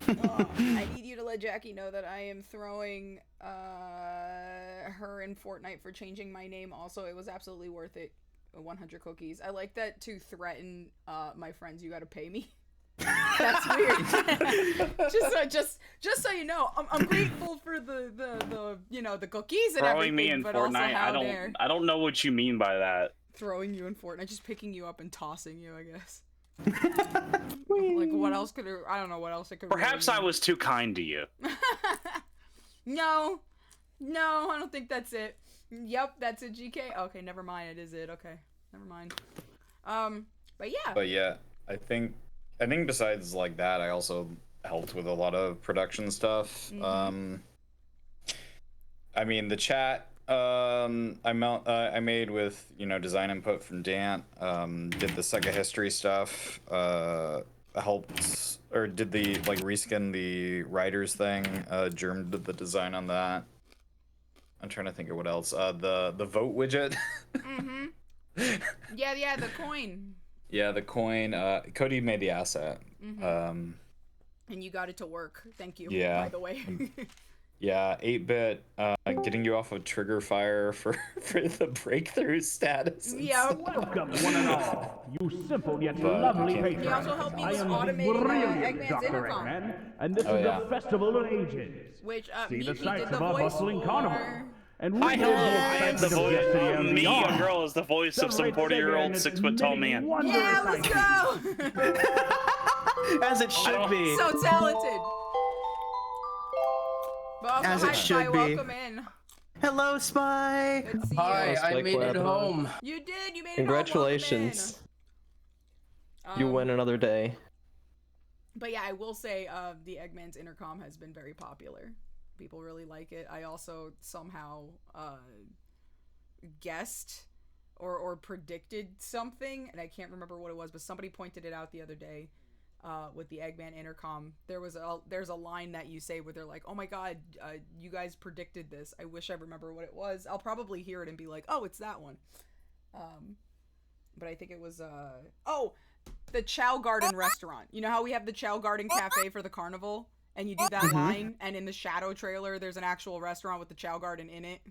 Oh, I need you to let Jackie know that I am throwing her in Fortnite for changing my name. Also, it was absolutely worth it. 100 cookies. I like that to threaten my friends. You got to pay me. That's weird. just so you know, I'm grateful for the the cookies and throwing everything. me in but Fortnite. Also I don't know what you mean by that. Throwing you in Fortnite, just picking you up and tossing you, I guess. Like what else could I don't know what else it could. Perhaps really I was too kind to you. No, I don't think that's it. Yep, that's it. GK. Okay, never mind. It is it. Okay, never mind. But yeah. But yeah, I think besides like that, I also helped with a lot of production stuff. Mm-hmm. I mean, the chat I made with design input from Dant. Did the Sega history stuff. Helped or did the reskin the writers thing. Germ did the design on that. I'm trying to think of what else. The vote widget. Mm-hmm. Yeah, the coin. Yeah, the coin. Cody made the asset. Mm-hmm. And you got it to work. Thank you. Yeah. By the way. Yeah, 8-bit. Getting you off of trigger fire for the breakthrough status. Yeah. Welcome, one and all, you simple yet lovely patrons. He also helped me I with am automating brilliant Eggman's Dr. intercom. Eggman, and this is the Festival of Ages. Which See Miki the did sights the of our voice bustling for. carnival. And Hi, hello. I am the voice. Yesterday and Me, beyond. young girl, is the voice of some Celebrate 40-year-old Sega and its 6-foot-tall many man. wondrous Yeah, let's items. go. As it should be. So talented. But also, As it hi, should Spy, be. welcome in. Hello, Spy. Good to see Hi, you. I made it home. You did. You made Congratulations. it home. Welcome in. You win another day. But yeah, I will say the Eggman's intercom has been very popular. People really like it. I also somehow guessed or predicted something, and I can't remember what it was, but somebody pointed it out the other day with the Eggman intercom. There's a line that you say where they're like, "Oh my god, you guys predicted this. I wish I remember what it was. I'll probably hear it and be like, oh, it's that one." but I think it was the Chow Garden restaurant. You know how we have the Chow Garden Cafe for the carnival, and you do that line, and in the shadow trailer, there's an actual restaurant with the Chow Garden in it.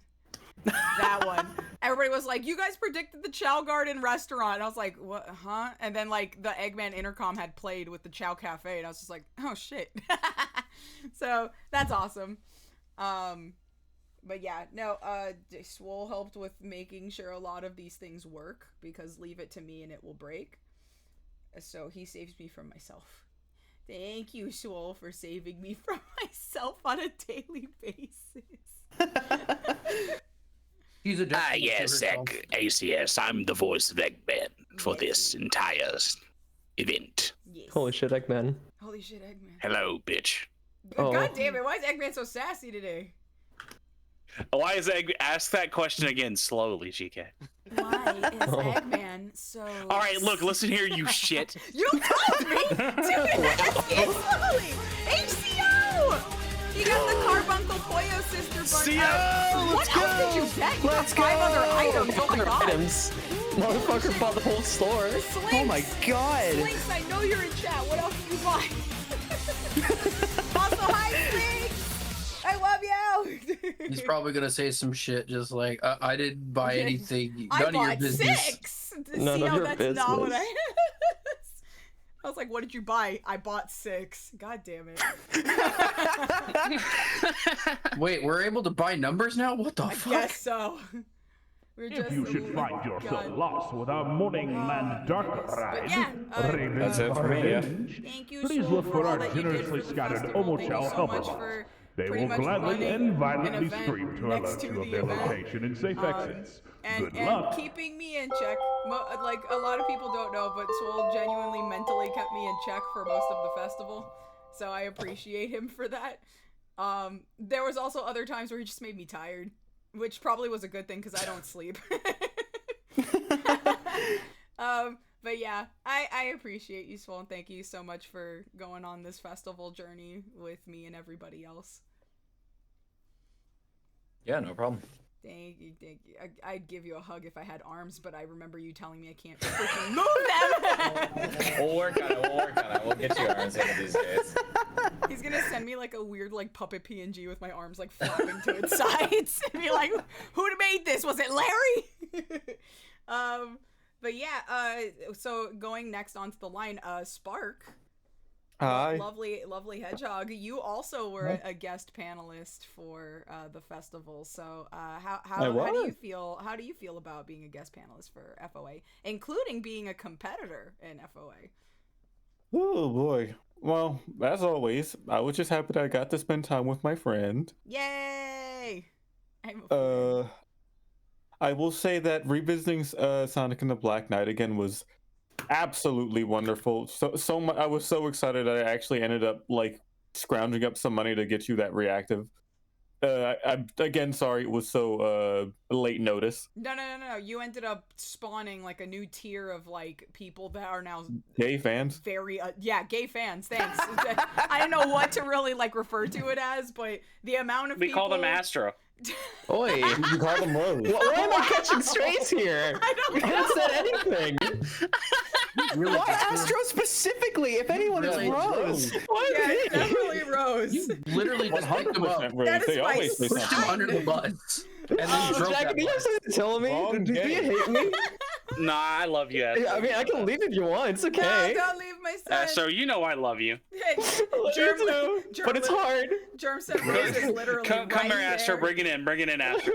That one. Everybody was like, "You guys predicted the Chow Garden restaurant." And I was like, "What? Huh?" And then like the Eggman intercom had played with the Chow Cafe, and I was just like, "Oh shit!" So that's awesome. But yeah, no. Swole helped with making sure a lot of these things work because leave it to me and it will break. So he saves me from myself. Thank you, Swole, for saving me from myself on a daily basis. He's a yes, ACS. I'm the voice of Eggman for this entire event. Yes. Holy shit, Eggman. Holy shit, Eggman. Hello, bitch. God damn it, why is Eggman so sassy today? Why is ask that question again slowly, GK? Why is Eggman so... Alright, look, listen here, you shit. You told me to ask it slowly! HCO! You got the Carbuncle Poyo Sister bug. What else did you get? You got 5 other items. Oh my god. Items. Motherfucker bought the whole store. Slinks. Oh my god. Slinks, I know you're in chat. What else did you buy? Also, hi, Slinks! I love you! He's probably gonna say some shit just like, I didn't buy anything. I None of your bought business. 6! None of your that's not what business. I was like, what did you buy? I bought 6. God damn it. Wait, we're able to buy numbers now? What the fuck? Guess so. If you should find yourself lost without morning land dark But ride, yeah, That's it for me, yeah. thank you please so look for all our that you did generously for the scattered festival. Thank you Omochow so helper much bots. for They pretty will much gladly running and an violently event stream to next alert to you the of their event. location and safe exits. Good And luck. keeping me in check. Like, a lot of people don't know, but Swole genuinely mentally kept me in check for most of the festival. So I appreciate him for that. There was also other times where he just made me tired, which probably was a good thing because I don't sleep. But yeah, I appreciate you, Swole, and thank you so much for going on this festival journey with me and everybody else. Yeah, no problem. Thank you. I'd give you a hug if I had arms, but I remember you telling me I can't freaking move them! We'll work on it, We'll get you arms one of these days. He's gonna send me like a weird like puppet PNG with my arms like flapping to its sides and be like, who made this? Was it Larry? But yeah, so going next onto the line, Spark. Hi. Lovely hedgehog. You also were a guest panelist for the festival. So how do you feel? How do you feel about being a guest panelist for FOA, including being a competitor in FOA? Oh boy. Well, as always, I was just happy that I got to spend time with my friend. Yay! I will say that revisiting Sonic and the Black Knight again was absolutely wonderful. So much. I was so excited that I actually ended up like scrounging up some money to get you that reactive. I'm again sorry it was so late notice. No. You ended up spawning like a new tier of like people that are now Gay fans. Very gay fans. Thanks. I don't know what to really like refer to it as, but the amount of We people... call them Astro. Oi, You call them Rose. why am I catching strays here? I don't I haven't know. said anything. Really Why just Astro specifically? If anyone, it's Really? Rose. Yeah, it's definitely Rose. You literally just picked him up, 100% Rose. That is They my always say pushed him something. under the bus, and then drove Jack, that do you have bus. something to tell me? Wrong Do you game. hate me? Nah, I love you, Astro. I mean, I can leave if you want. It's No, okay. don't leave my son. Astro, you know I love you. Hey, You too, but it's hard. Germ said Rose is literally Come right here, Astro. there. Bring it in, Astro.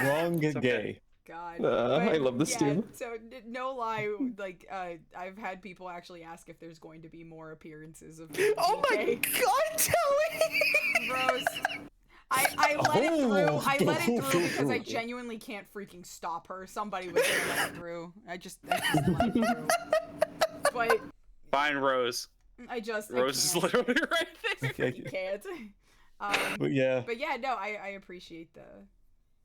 Wrong okay. gay. God. I love this team. So no lie, like I've had people actually ask if there's going to be more appearances of Oh my DK. god, Telly! Rose. I let it through. I let it through because I genuinely can't freaking stop her. Somebody was gonna let it through. I just let it through. But Fine, Rose. Rose is can't. literally right there. You can't. But yeah. But yeah, no, I appreciate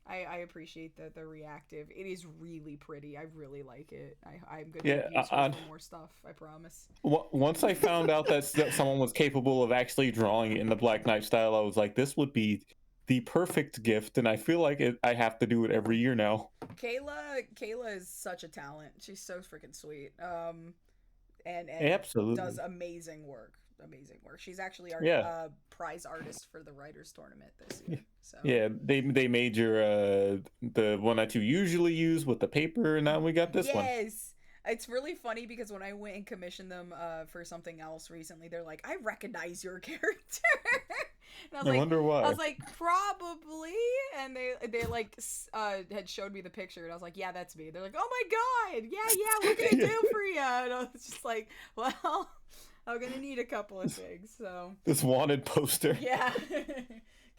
I appreciate the reactive. It is really pretty. I really like it. I'm gonna use it for more stuff. I promise. Once I found out that someone was capable of actually drawing it in the Black Knight style, I was like, this would be the perfect gift, and I feel like I have to do it every year now. Kayla is such a talent. She's so freaking sweet. And Absolutely does amazing work. She's actually our prize artist for the writers tournament this year. So yeah, they made your the one that you usually use with the paper, and now we got this one. Yes. It's really funny because when I went and commissioned them for something else recently, they're like, I recognize your character. And I wonder why. I was like, probably. And they like had showed me the picture, and I was like, yeah, that's me. They're like, oh my god, yeah, what can I do for you? And I was just like, well, I'm gonna need a couple of things. So This wanted poster. yeah,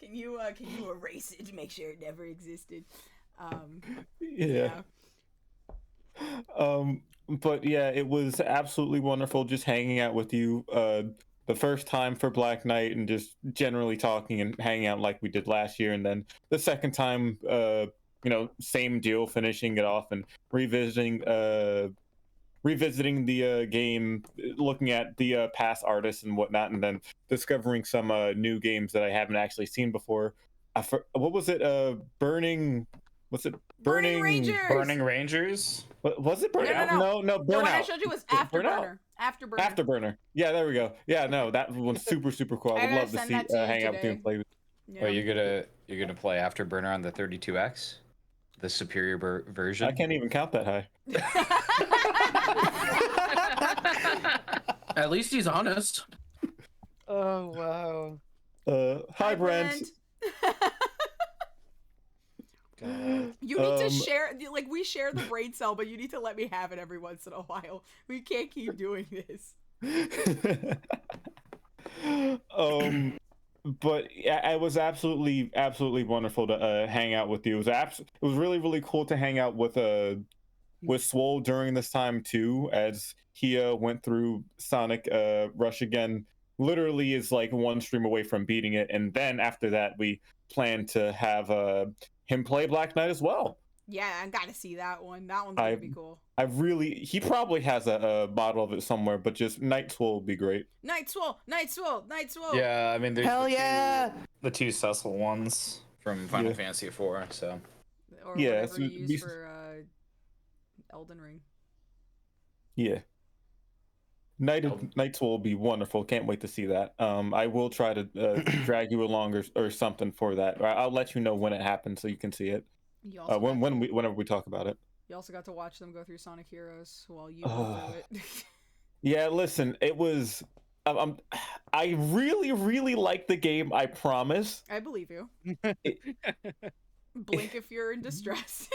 can you erase it to make sure it never existed? Yeah. But yeah, it was absolutely wonderful just hanging out with you the first time for Black Knight and just generally talking and hanging out like we did last year, and then the second time same deal, finishing it off and revisiting the game, looking at the past artists and whatnot, and then discovering some new games that I haven't actually seen before. What was it? Burning Rangers. Burning Rangers. Was it Burnout? No, The one Burnout. I showed you was Afterburner. Afterburner. Yeah, there we go. Yeah, no, that one's super cool. I would love to see hang out with you and play with. Yeah. Oh, you're gonna play Afterburner on the 32X, the superior version. I can't even count that high. At least he's honest. Oh wow. Hi, Brent. God. You need to share, like, we share the brain cell, but you need to let me have it every once in a while. We can't keep doing this. But yeah, it was absolutely wonderful to hang out with you. It was really cool to hang out with Swole during this time too, as he went through Sonic Rush again. Literally is like one stream away from beating it, and then after that we plan to have him play Black Knight as well. Yeah, I gotta see that one. That one's gonna be cool. He probably has a model of it somewhere, but just Night Swole would be great. Night Swole. Yeah, I mean, there's Hell yeah! the two Cecil ones from Final Fantasy IV. So Or yeah, whatever you use for Elden Ring. Yeah. Night Swole will be wonderful. Can't wait to see that. I will try to drag you along or something for that. I'll let you know when it happens so you can see it. Whenever we talk about it. You also got to watch them go through Sonic Heroes while you went through it. Yeah, listen, it was. I really like the game. I promise. I believe you. Blink if you're in distress.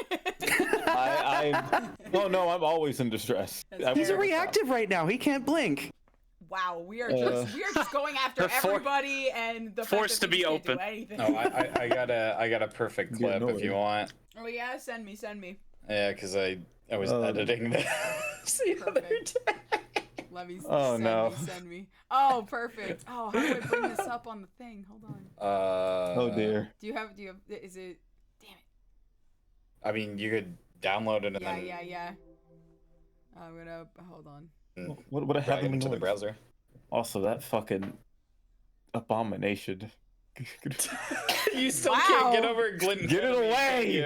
No, I'm always in distress. He's a reactive right now. He can't blink. Wow, we are just going after everybody and the forced to be open. No, I got a perfect clip if you want. Oh yeah, send me. Yeah, because I was editing this the other day. Let me send me. Oh, perfect. Oh, how do I bring this up on the thing? Hold on. Oh dear. Do you have is it damn it. I mean, you could download it and then Yeah. I'm gonna hold on. What happened to the browser? Also, that fucking abomination. You still can't get over Glinton. Get it away!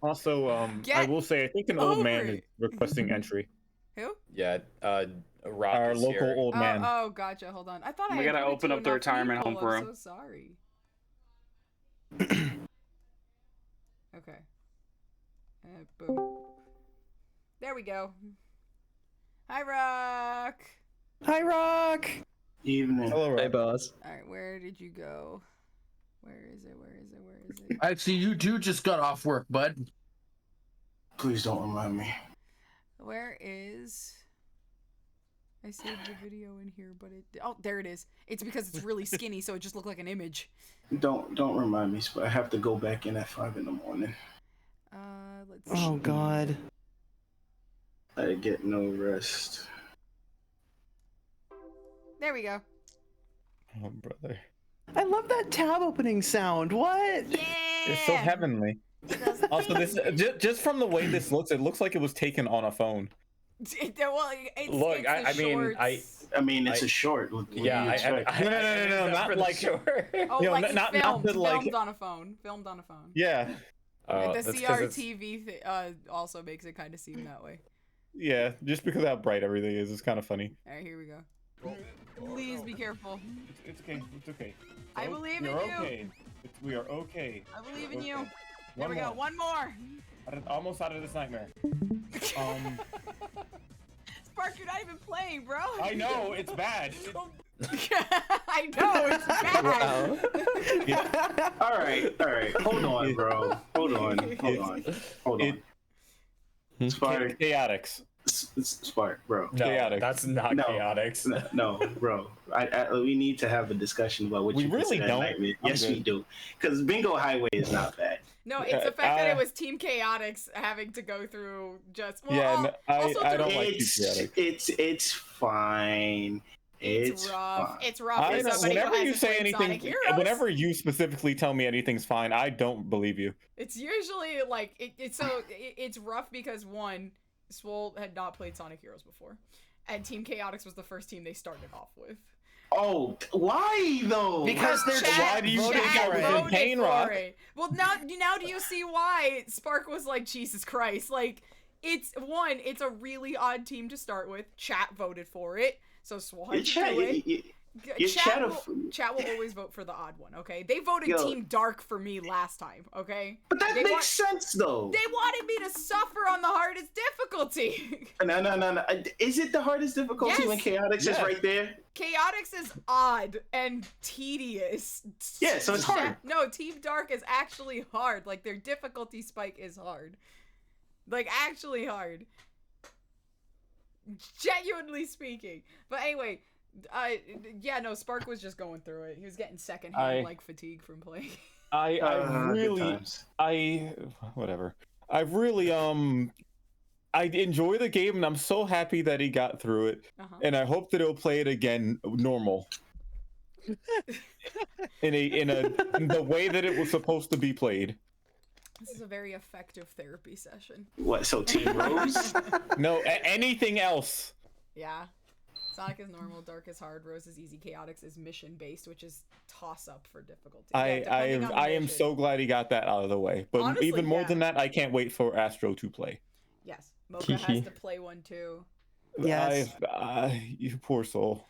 Also, I will say, I think an old man is requesting entry. Who? Yeah, Rock our is local here. old man. Oh, gotcha. Hold on. I thought We gotta open up the retirement home for I'm him. so sorry. Okay. Boom. There we go. Hi, Rock. Hi, Rock. Evening. Hello, Rock. Hey, boss. All right, where did you go? Where is it? I see you two just got off work, bud. Please don't remind me. Where is? I saved the video in here, but there it is. It's because it's really skinny, so it just looked like an image. Don't remind me, but I have to go back in at 5 in the morning. Let's see. Oh God. I get no rest. There we go. Oh, brother. I love that tab opening sound. What? Yeah. It's so heavenly. Also, this just from the way this looks, it looks like it was taken on a phone. Well, Look, it's I the mean, shorts. I mean, it's a short. What do you expect? No, not like short. Oh, you know, like not filmed, the, like, filmed on a phone. Filmed on a phone. yeah, The that's 'cause it's- CRTV also makes it kind of seem that way. yeah. Just because of how bright everything is, it's kind of funny. All right, here we go. Please be careful. It's okay. It's okay. I believe in You're you. okay. We are okay. I believe in Okay. you. There we go. more. One more. Almost out of this nightmare. Spark, you're not even playing, bro. I know it's bad. I know it's bad. All right. Hold on, bro. Hold on. Spark. Chaotix. Spark, bro. No, Chaotix. that's not chaotic. No, bro. We need to have a discussion about what We you really consider don't. nightmare. I'm Yes, good. we do. Because Bingo Highway is not bad. No, it's the fact that it was Team Chaotix having to go through just. Well, Yeah, I don't through- like Chaotix. It's fine. It's rough. Fine. It's rough. I as don't, somebody who whenever you hasn't say played anything, Sonic Heroes. whenever you specifically tell me anything's fine, I don't believe you. It's usually like it's rough because one, Swole had not played Sonic Heroes before, and Team Chaotix was the first team they started off with. Oh, why though? Because they're Why do you think I was in voted Pain for Rock? it. Well, now do you see why Spark was like, Jesus Christ? Like, it's a really odd team to start with. Chat voted for it, so Swole had to do it. Chat will always vote for the odd one, okay? They voted Team Dark for me last time, okay? But that makes sense, though. They wanted me to suffer on the hardest difficulty. No. Is it the hardest difficulty when Chaotix is right there? Chaotix is odd and tedious. Yeah, so it's hard. No, Team Dark is actually hard. Like, their difficulty spike is hard. Like, actually hard. Genuinely speaking. But anyway... yeah, no, Spark was just going through it. He was getting secondhand like fatigue from playing. I enjoy the game, and I'm so happy that he got through it, and I hope that he'll play it again normal, in the way that it was supposed to be played. This is a very effective therapy session. What? So Team Rose? No, anything else. Yeah. Sonic is normal, Dark is hard, Rose is easy, Chaotix is mission based, which is toss up for difficulty. I am so glad he got that out of the way. But honestly, even more than that, I can't wait for Astro to play. Yes, Mocha has to play one too. Yes. You poor soul.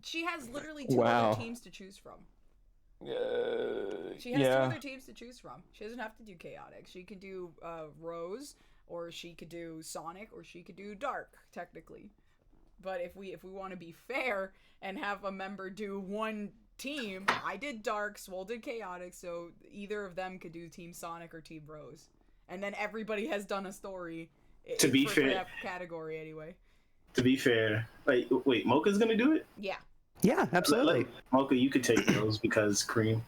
She has literally two other teams to choose from. She has two other teams to choose from. She doesn't have to do Chaotix. She could do Rose, or she could do Sonic, or she could do Dark, technically. But if we want to be fair and have a member do one team, I did Dark, Swole did Chaotix, so either of them could do Team Sonic or Team Rose. And then everybody has done a story to be for fair, that category anyway. To be fair, like, wait, Mocha's gonna do it? Yeah. Yeah, absolutely. Mocha, you could take those because Cream.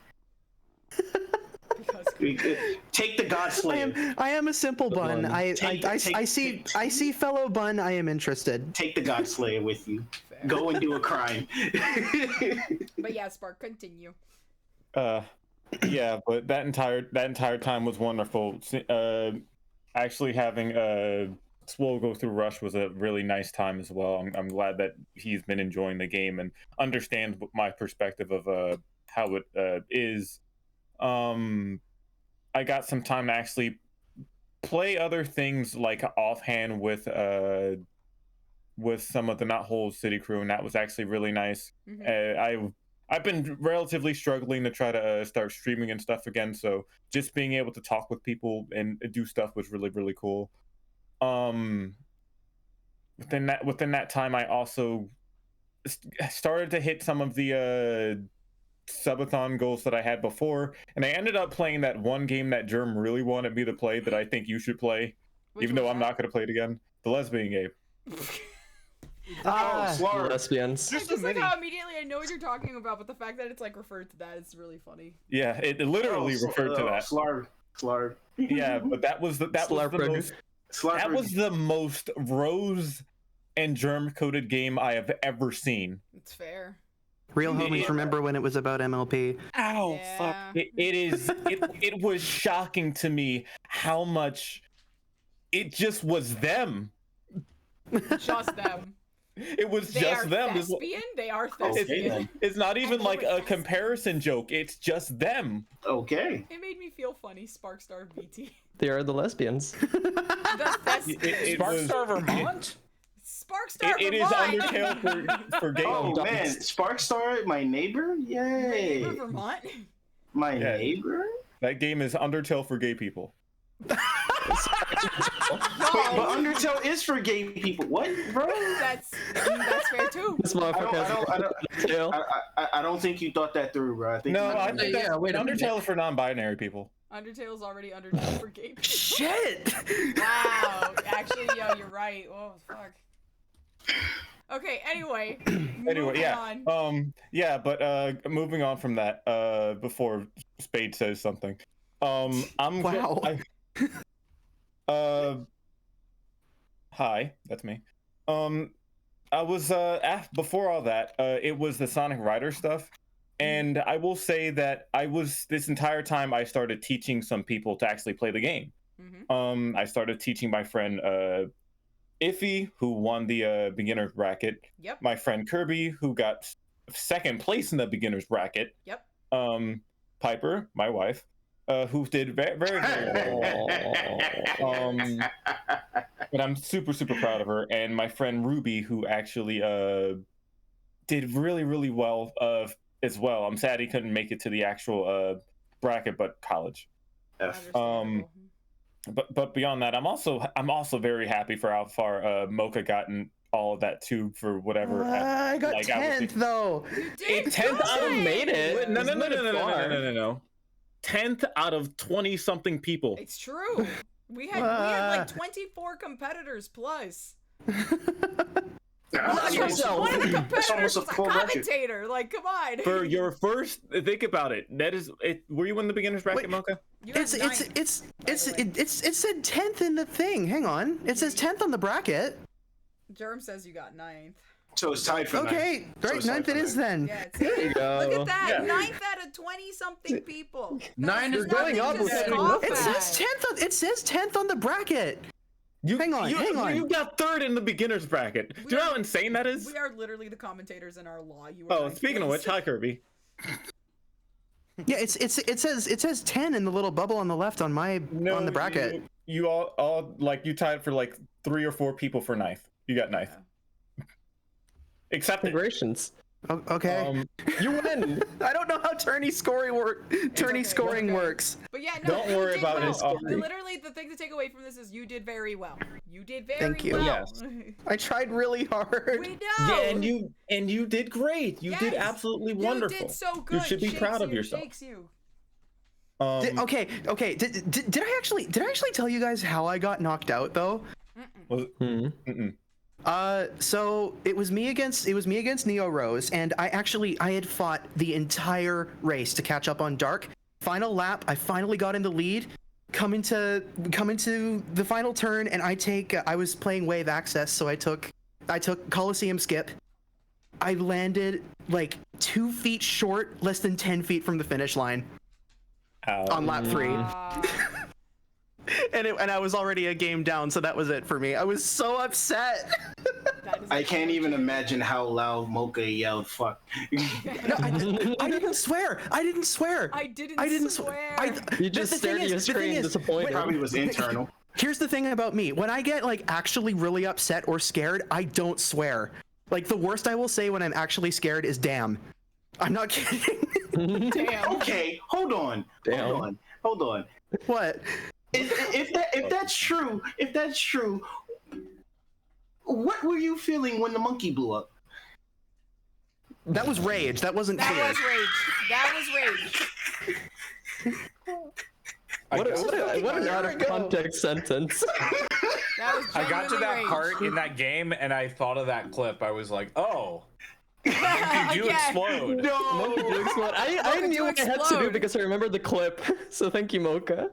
Take the God Slayer. I am a simple bun. I see fellow bun. I am interested. Take the God Slayer with you. Fair. Go and do a crime. But yeah, Spark, continue. Yeah, but that entire time was wonderful. Actually having Swole go through Rush was a really nice time as well. I'm glad that he's been enjoying the game and understands my perspective of how it is. I got some time to actually play other things like offhand with some of the Not Whole City crew, and that was actually really nice. I've been relatively struggling to try to start streaming and stuff again, so just being able to talk with people and do stuff was really, really cool. Within that time, I also started to hit some of the subathon goals that I had before, and I ended up playing that one game that Germ really wanted me to play that I think you should play, even though I'm not going to play it again. The lesbian game. Lesbians. Just like how immediately I know what you're talking about, but the fact that it's like referred to that is really funny. Yeah, it literally referred to that. Slarb. Yeah, but that was the most Rose and Germ coded game I have ever seen. It's fair. Real homies remember when it was about MLP. Ow, fuck. It was shocking to me how much it just was them. Just them. It was They just are them. thespian? They are thespian. It's not even like a comparison joke. It's just them. Okay. It made me feel funny, Sparkstar VT. They are the lesbians. Sparkstar Vermont? Sparkstar It is Vermont! Undertale for gay Oh adults. man, Sparkstar, my neighbor? Yay. Neighbor Vermont? My neighbor? That game is Undertale for gay people. But Undertale is for gay people. What, bro? That's fair too. This motherfucker I don't think you thought that through, bro. I think I think Undertale is for non-binary people. Undertale's already Undertale for gay people. Shit! Wow. Actually, yo, you're right. Oh, fuck. Okay, anyway. Moving on from that, before Spade says something. Hi, that's me. I was before all that, it was the Sonic Rider stuff, and I will say that this entire time I started teaching some people to actually play the game. I started teaching my friend Iffy, who won the beginner's bracket. Yep. My friend Kirby, who got second place in the beginner's bracket. Yep. Piper, my wife, who did very, very well. And I'm super, super proud of her. And my friend Ruby, who actually did really, really well as well. I'm sad he couldn't make it to the actual bracket, but college. But beyond that, I'm also very happy for how far Mocha got in all of that too, for whatever. I got 10th though. 10th out of made it. No. 10th out of 20 something people. It's true. We had like 24 competitors plus. One of the competitors was a commentator. Like, come on. For your first, think about it. That is it. Were you in the beginner's bracket, Mocha? It said 10th in the thing. Hang on. It says 10th on the bracket. Germ says you got 9th. So it's tied for 9th. Okay, great. 9th it is then. Yeah, there you go. Look at that. Yeah. 9th out of 20-something people. 9 is going up. It says 10th on the bracket. Hang on. You got 3rd in the beginner's bracket. Do you know how insane that is? We are literally the commentators in our law. Speaking of which, hi Kirby. Yeah, it says 10 in the little bubble on the left on on the bracket. You all like you tied for like 3 or 4 people for 9th. You got 9th. Except congratulations. Okay. You win. I don't know how tourney scoring works. But yeah, no, don't worry about it. Literally, the thing to take away from this is you did very well. You did very Thank you. well. Yes. I tried really hard. We know. Yeah, and you did great. You did absolutely wonderful. You did so good. You should be proud of yourself. Okay. Did I actually tell you guys how I got knocked out though? So it was me against Neo Rose, and I had fought the entire race to catch up on Dark. Final lap, I finally got in the lead. Come into the final turn, and I was playing Wave Access, so I took Coliseum Skip. I landed like 2 feet short, less than 10 feet from the finish line. On lap 3. And I was already a game down, so that was it for me. I was so upset. I can't even imagine how loud Mocha yelled "fuck." No, I didn't swear. I didn't swear. You just stared at your screen disappointed. Probably was internal. Here's the thing about me. When I get like actually really upset or scared, I don't swear. Like the worst I will say when I'm actually scared is "damn." I'm not kidding. Damn. Okay, hold on. What? If that's true, what were you feeling when the monkey blew up? That was rage. That wasn't fear. That was rage. What an out of context sentence. I got to that part in that game and I thought of that clip. I was like, oh. Monkey do explode. No. Monkey do explode. I knew what I had to do because I remembered the clip. So thank you, Mocha.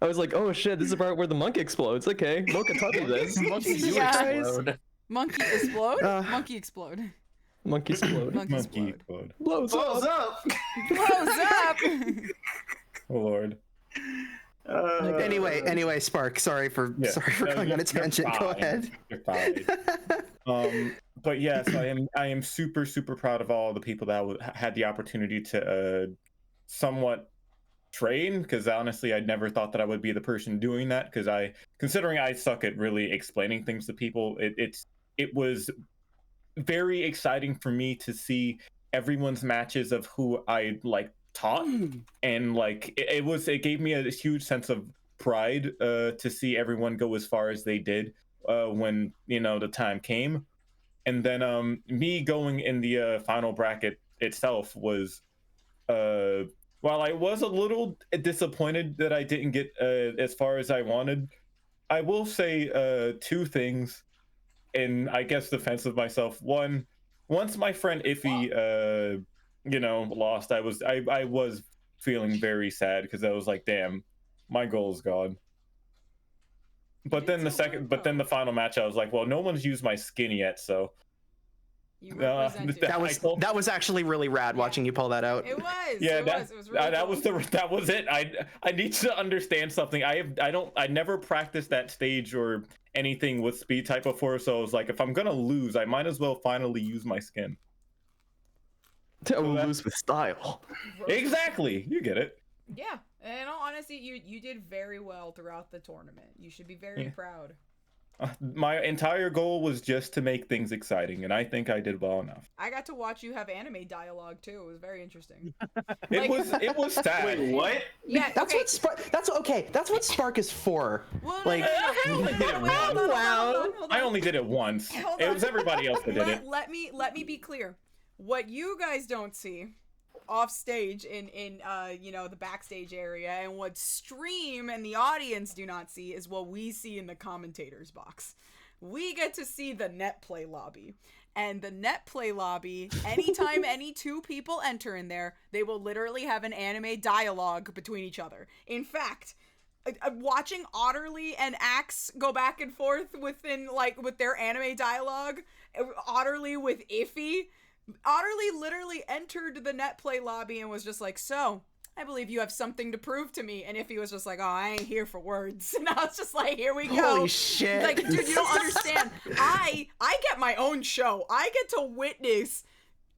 I was like, oh shit, this is the part where the monkey explodes. Okay, Mocha taught me this. Monkey do explode. Monkey explode? Monkey explode. Monkey explode. Monkey explode. Blows up. Blows up. Oh Lord. Anyway, Spark. Sorry for going on a tangent. Go ahead. You're fine. But yeah, so I am super proud of all the people that had the opportunity to somewhat train, because honestly I never thought that I would be the person doing that, because considering I suck at really explaining things to people, it was very exciting for me to see everyone's matches of who I like taught, and like it gave me a huge sense of pride to see everyone go as far as they did when the time came. And then me going in the final bracket itself was while I was a little disappointed that I didn't get as far as I wanted, I will say two things in, I guess, defense of myself. One, once my friend Iffy lost, I was feeling very sad, because I was like, damn, my goal is gone. But then the final match, I was like, well, no one's used my skin yet, so that was actually really rad watching you pull that out. It was. Yeah, it was really cool. that was it. I need to understand something. I never practiced that stage or anything with speed type before, so I was like, if I'm gonna lose, I might as well finally use my skin. Lose with style. Exactly, you get it. Yeah, and in all honesty, you did very well throughout the tournament. You should be very proud. My entire goal was just to make things exciting, and I think I did well enough. I got to watch you have anime dialogue too. It was very interesting. It was sad. Wait, what? Yeah, that's what Spark. That's what Spark is for. Well, like, I only did it once. I only did it once. It was everybody else that did it. Let me be clear. What you guys don't see off stage in the backstage area, and what stream and the audience do not see, is what we see in the commentators box. We get to see the net play lobby. And the net play lobby, anytime any two people enter in there, they will literally have an anime dialogue between each other. In fact, watching Otterly and Axe go back and forth with their anime dialogue, Otterly with Iffy, Otterly literally entered the net play lobby and was just like, so, I believe you have something to prove to me. And Iffy was just like, oh, I ain't here for words. And I was just like, here we go. Holy shit. Like, dude, you don't understand. I get my own show. I get to witness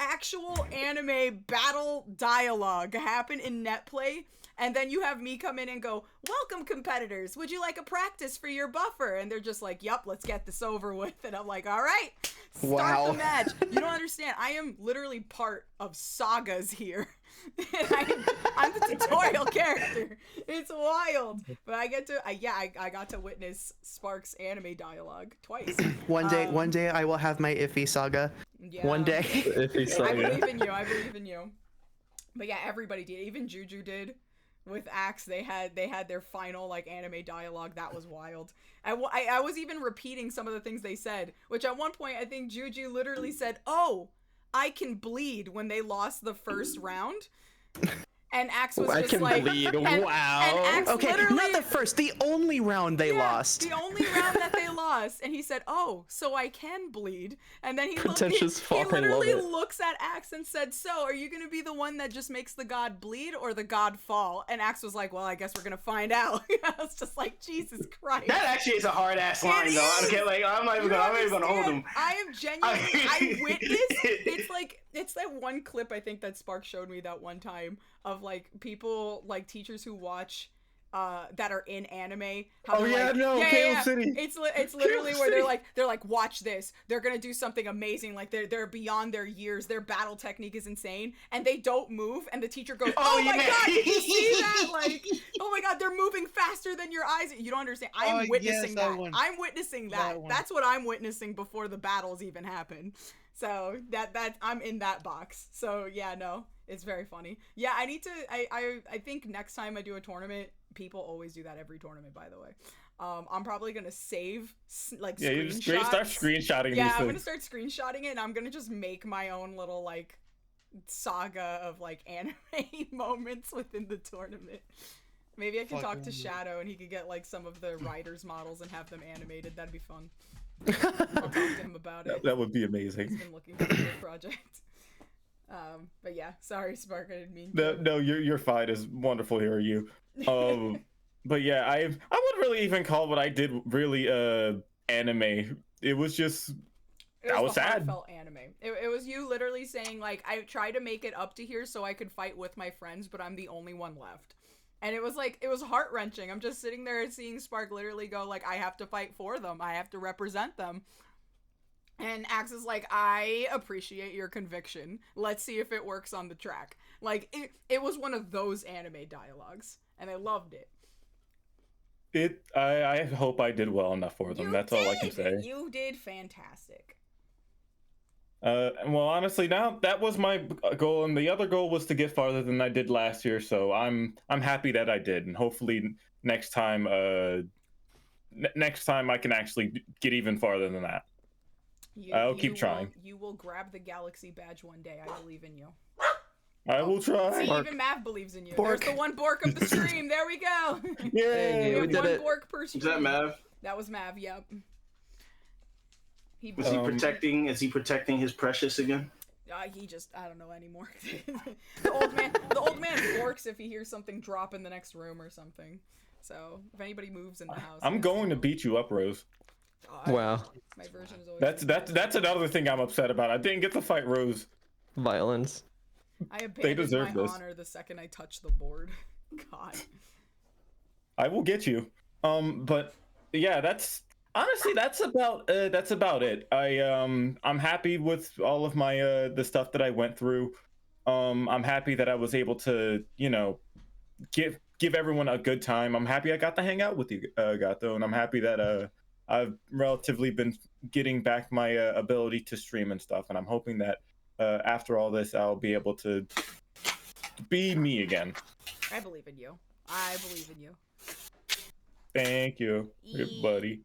actual anime battle dialogue happen in net play. And then you have me come in and go, welcome, competitors. Would you like a practice for your buffer? And they're just like, yup, let's get this over with. And I'm like, all right, start the match. You don't understand. I am literally part of sagas here. I'm the tutorial character. It's wild. But I get to, I got to witness Spark's anime dialogue twice. One day I will have my Iffy saga. Yeah. One day. Iffy saga. I believe in you. But yeah, everybody did. Even Juju did. With Axe, they had their final anime dialogue. That was wild. I was even repeating some of the things they said, which at one point I think Juju literally said, "Oh, I can bleed," when they lost the first round. And Axe was just like, bleed. And Axe literally, not the first, the only round they lost. The only round that they lost. And he said, "Oh, so I can bleed." And then he literally looks at Axe and said, "So, are you going to be the one that just makes the god bleed or the god fall?" And Axe was like, "Well, I guess we're going to find out." I was just like, Jesus Christ. That actually is a hard ass line, though. I'm not even gonna hold him. I am genuinely. I witnessed. It's that one clip I think that Spark showed me that one time of people, teachers who watch that are in anime. KO City. It's literally where they're like, watch this. They're gonna do something amazing. Like they're beyond their years. Their battle technique is insane, and they don't move. And the teacher goes, "Oh my god, did you see that? Like, oh my god, they're moving faster than your eyes." You don't understand. I am witnessing that. I'm witnessing that. That's what I'm witnessing before the battles even happen. So that I'm in that box. So yeah, no, it's very funny. Yeah, I need to. I think next time I do a tournament, people always do that every tournament, by the way. I'm probably gonna save screenshots. You just start screenshotting. Yeah, I'm gonna start screenshotting it, and I'm gonna just make my own little saga of anime moments within the tournament. Maybe I can talk to Shadow, and he could get some of the writers' models and have them animated. That'd be fun. I'll talk to him about it. That would be amazing. He's been looking for a project. But yeah, sorry, Spark, I didn't mean. No, you're fine. It's wonderful hearing you. but yeah, I wouldn't really even call what I did really anime. It was just I was sad. Heartfelt anime. It was you literally saying like, I tried to make it up to here so I could fight with my friends, but I'm the only one left. And it was like, it was heart wrenching. I'm just sitting there seeing Spark literally go like, I have to fight for them. I have to represent them. And Axe is like, I appreciate your conviction. Let's see if it works on the track. Like, it was one of those anime dialogues, and I loved it. I hope I did well enough for them. That's all I can say. You did fantastic. Well, honestly, now that was my goal, and the other goal was to get farther than I did last year. So I'm happy that I did, and hopefully next time I can actually get even farther than that. I'll keep trying. You will grab the galaxy badge one day. I believe in you. I will try. See, even Mav believes in you. Bork. There's the one Bork of the stream. There we go. Yay! We did it. Bork per stream. Is that Mav? That was Mav. Yep. Is he protecting? Is he protecting his precious again? He just, I don't know anymore. The old man borks if he hears something drop in the next room or something. So if anybody moves in the house, I'm going to beat you up, Rose. Wow. My version is always That's another thing I'm upset about. I didn't get to fight Rose. Violence. I abandoned deserve my this. honor the second I touched the board. God. I will get you. But yeah, that's about it. I'm happy with all of my the stuff that I went through. I'm happy that I was able to, give everyone a good time. I'm happy I got to hang out with you, Gato, and I'm happy that I've relatively been getting back my ability to stream and stuff, and I'm hoping that after all this, I'll be able to be me again. I believe in you. I believe in you. Thank you, buddy.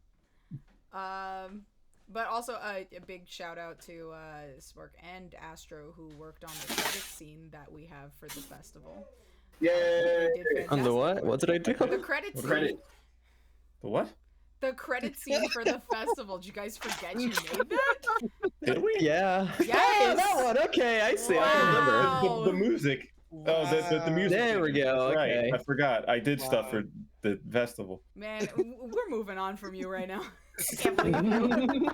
But also a big shout out to Spark and Astro who worked on the credit scene that we have for the festival. Yay! On the what? What did I do? The credit scene. The what? The credit scene for the festival. Did you guys forget you made that? Did we? Yeah. Yes. That one. Okay, I see. Wow. I remember. The music. Oh, the music. There we go. Right. Okay. I forgot. I did stuff for the festival. Man, we're moving on from you right now. Can't believe you.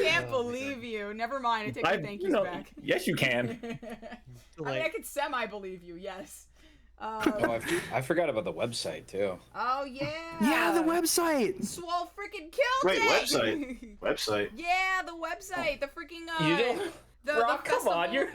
Can't believe you. Never mind. I take my thank yous back. Yes, you can. I mean, I could semi-believe you. Yes. I forgot about the website too. Oh yeah. Yeah, the website. Swole freaking killed Wait, it. website. Yeah, the website. The freaking You did? the Come on, you're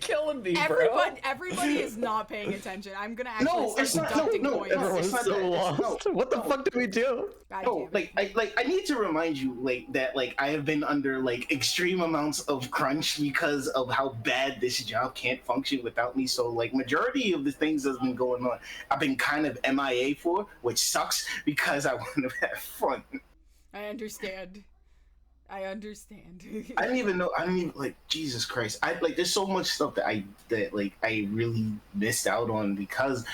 killing me, bro. Everybody is not paying attention. I'm gonna actually start not, deducting no, points. it's not so that. lost. What the fuck did we do? No, I need to remind you, that I have been under extreme amounts of crunch because of how bad this job can't function without me. So majority of the things that's been going on, I've been kind of MIA for, which sucks because I want to have fun. I understand. I didn't even Jesus Christ. There's so much stuff that I really missed out on because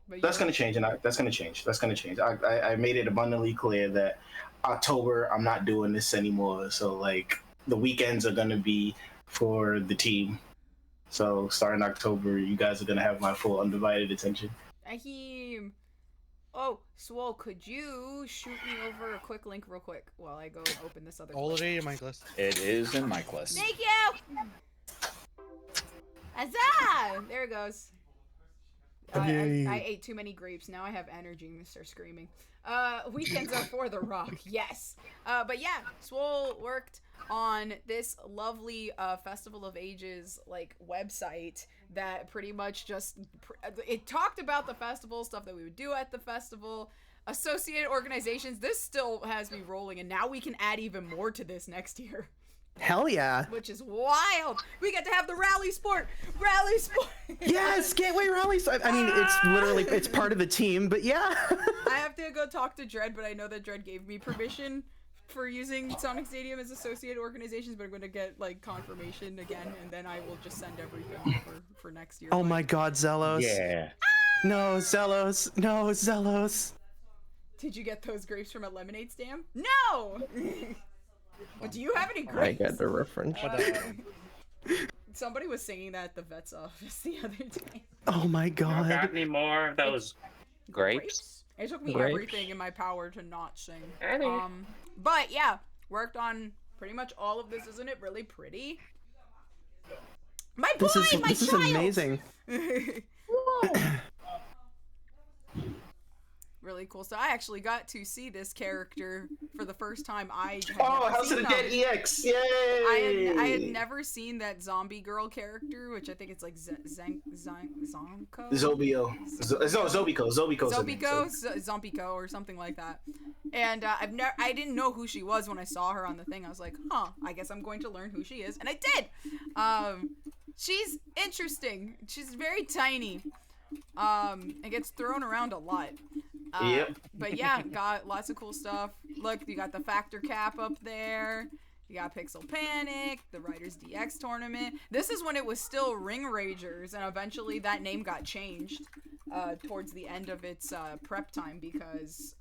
that's gonna change, and that's gonna change. I made it abundantly clear that October I'm not doing this anymore. So the weekends are gonna be for the team. So starting October, you guys are gonna have my full undivided attention. Ahim. Oh, Swole, could you shoot me over a quick link real quick while I go open this other Already in my list. It is in my list. Thank you! Huzzah! There it goes. I ate too many grapes. Now I have energy and start screaming. Weekends are for the rock. Yes. But yeah, Swole worked on this lovely Festival of Ages website that pretty much just it talked about the festival stuff that we would do at the festival, associated organizations. This still has me rolling, and now we can add even more to this next year. Hell yeah. Which is wild. We get to have the rally sport. Yes, Gateway Rally. I mean, it's part of the team, but yeah. I have to go talk to Dread, but I know that Dread gave me permission for using Sonic Stadium as associated organizations, but I'm going to get confirmation again, and then I will just send everything over for next year. Oh my God, Zelos. Yeah. No, Zelos. No, Zelos. Did you get those grapes from a lemonade stand? No! Well, do you have any grapes? I get the reference. Somebody was singing that at the vet's office the other day. Oh my Got god. any more of those grapes? It took me Grapes. everything in my power to not sing. But yeah, worked on pretty much all of this. Isn't it really pretty? My boy, my This is child! amazing. Really cool. So I actually got to see this character for the first time. House of the Dead EX! Yay! I had never seen that zombie girl character, which I think it's like Zonko? Zobio. Zombico, or something like that. And I didn't know who she was when I saw her on the thing. I was like, huh, I guess I'm going to learn who she is, and I did. She's interesting. She's very tiny. It gets thrown around a lot. Yep. But yeah, got lots of cool stuff. Look, you got the Factor Cap up there. You got Pixel Panic, the Riders DX tournament. This is when it was still Ring Ragers, and eventually that name got changed towards the end of its prep time because,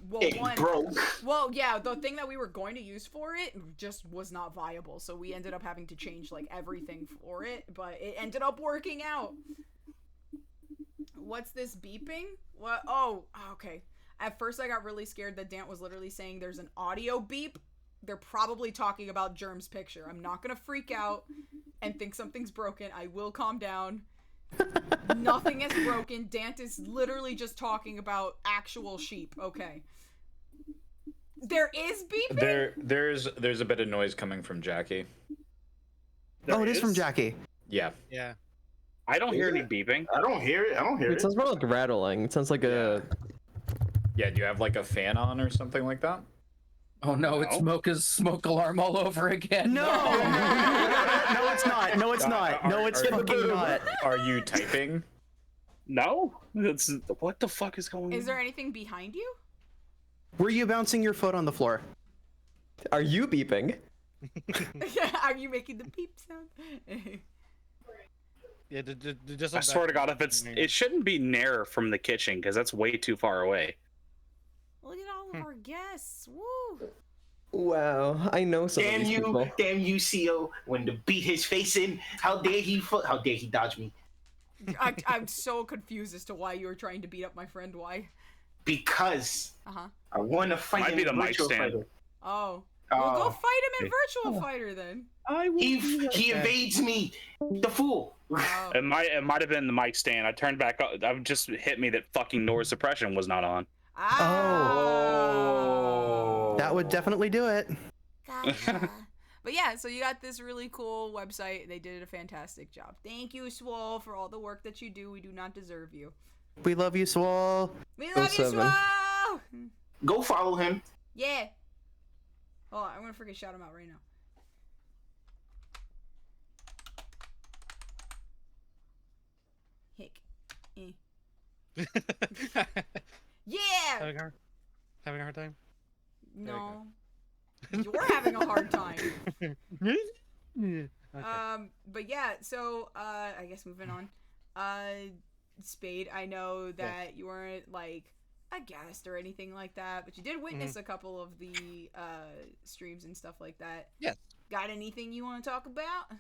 broke. Well, yeah, the thing that we were going to use for it just was not viable, so we ended up having to change like everything for it, but it ended up working out. What's this beeping? What? Oh, okay. At first I got really scared that Dant was literally saying there's an audio beep. They're probably talking about Germ's picture. I'm not gonna freak out and think something's broken. I will calm down. Nothing is broken. Dant is literally just talking about actual sheep. Okay. There is beeping? There's a bit of noise coming from Jackie. It is from Jackie. Yeah. Yeah. I don't hear any beeping. I don't hear it. It sounds more like rattling. It sounds like a. Yeah, do you have like a fan on or something like that? Oh no, it's smoke alarm all over again. No, no, it's not. No, it's not. No, it's fucking not. Are you typing? No. What the fuck is going on? Is there anything behind you? Were you bouncing your foot on the floor? Are you beeping? Are you making the beep sound? Yeah, just I swear to God, it shouldn't be near from the kitchen because that's way too far away. Look at all of our guests. Woo! Wow, I know some of these people. Damn you, CO! When to beat his face in, how dare he dodge me? I'm so confused as to why you were trying to beat up my friend. Why? Because I want to fight him in Virtual Fighter. Oh. Well, go fight him in Virtual Fighter then. He evades me, the fool. Oh. It might have been the mic stand. I turned back up. It just hit me that fucking noise suppression was not on. Oh. That would definitely do it. Gotcha. But yeah, so you got this really cool website. They did a fantastic job. Thank you, Swole, for all the work that you do. We do not deserve you. We love you, Swole. We love you, Swole. Go follow him. Yeah. Hold on, I'm gonna freaking shout him out right now. Hick. Yeah! Having a hard time? No. You're having a hard time. Okay. But yeah, so, I guess moving on. Spade, I know that you weren't, like, a guest or anything like that, but you did witness a couple of the streams and stuff like that. Yes. Got anything you want to talk about?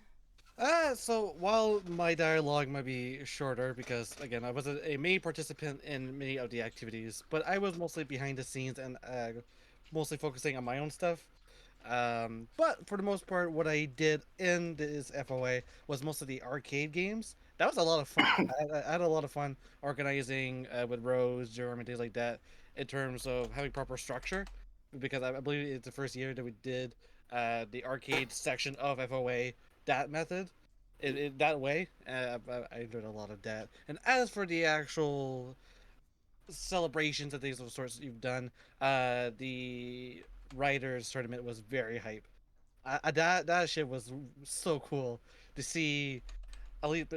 So while my dialogue might be shorter, because again I was a main participant in many of the activities, but I was mostly behind the scenes and mostly focusing on my own stuff. But for the most part, what I did in this FOA was most of the arcade games. That was a lot of fun. I had a lot of fun organizing with Rose, Jerome, and things like that in terms of having proper structure, because I believe it's the first year that we did the arcade section of FOA that method, that way. I enjoyed a lot of that. And as for the actual celebrations and things of sorts that you've done, the Writers Tournament was very hype. That shit was so cool to see. At least,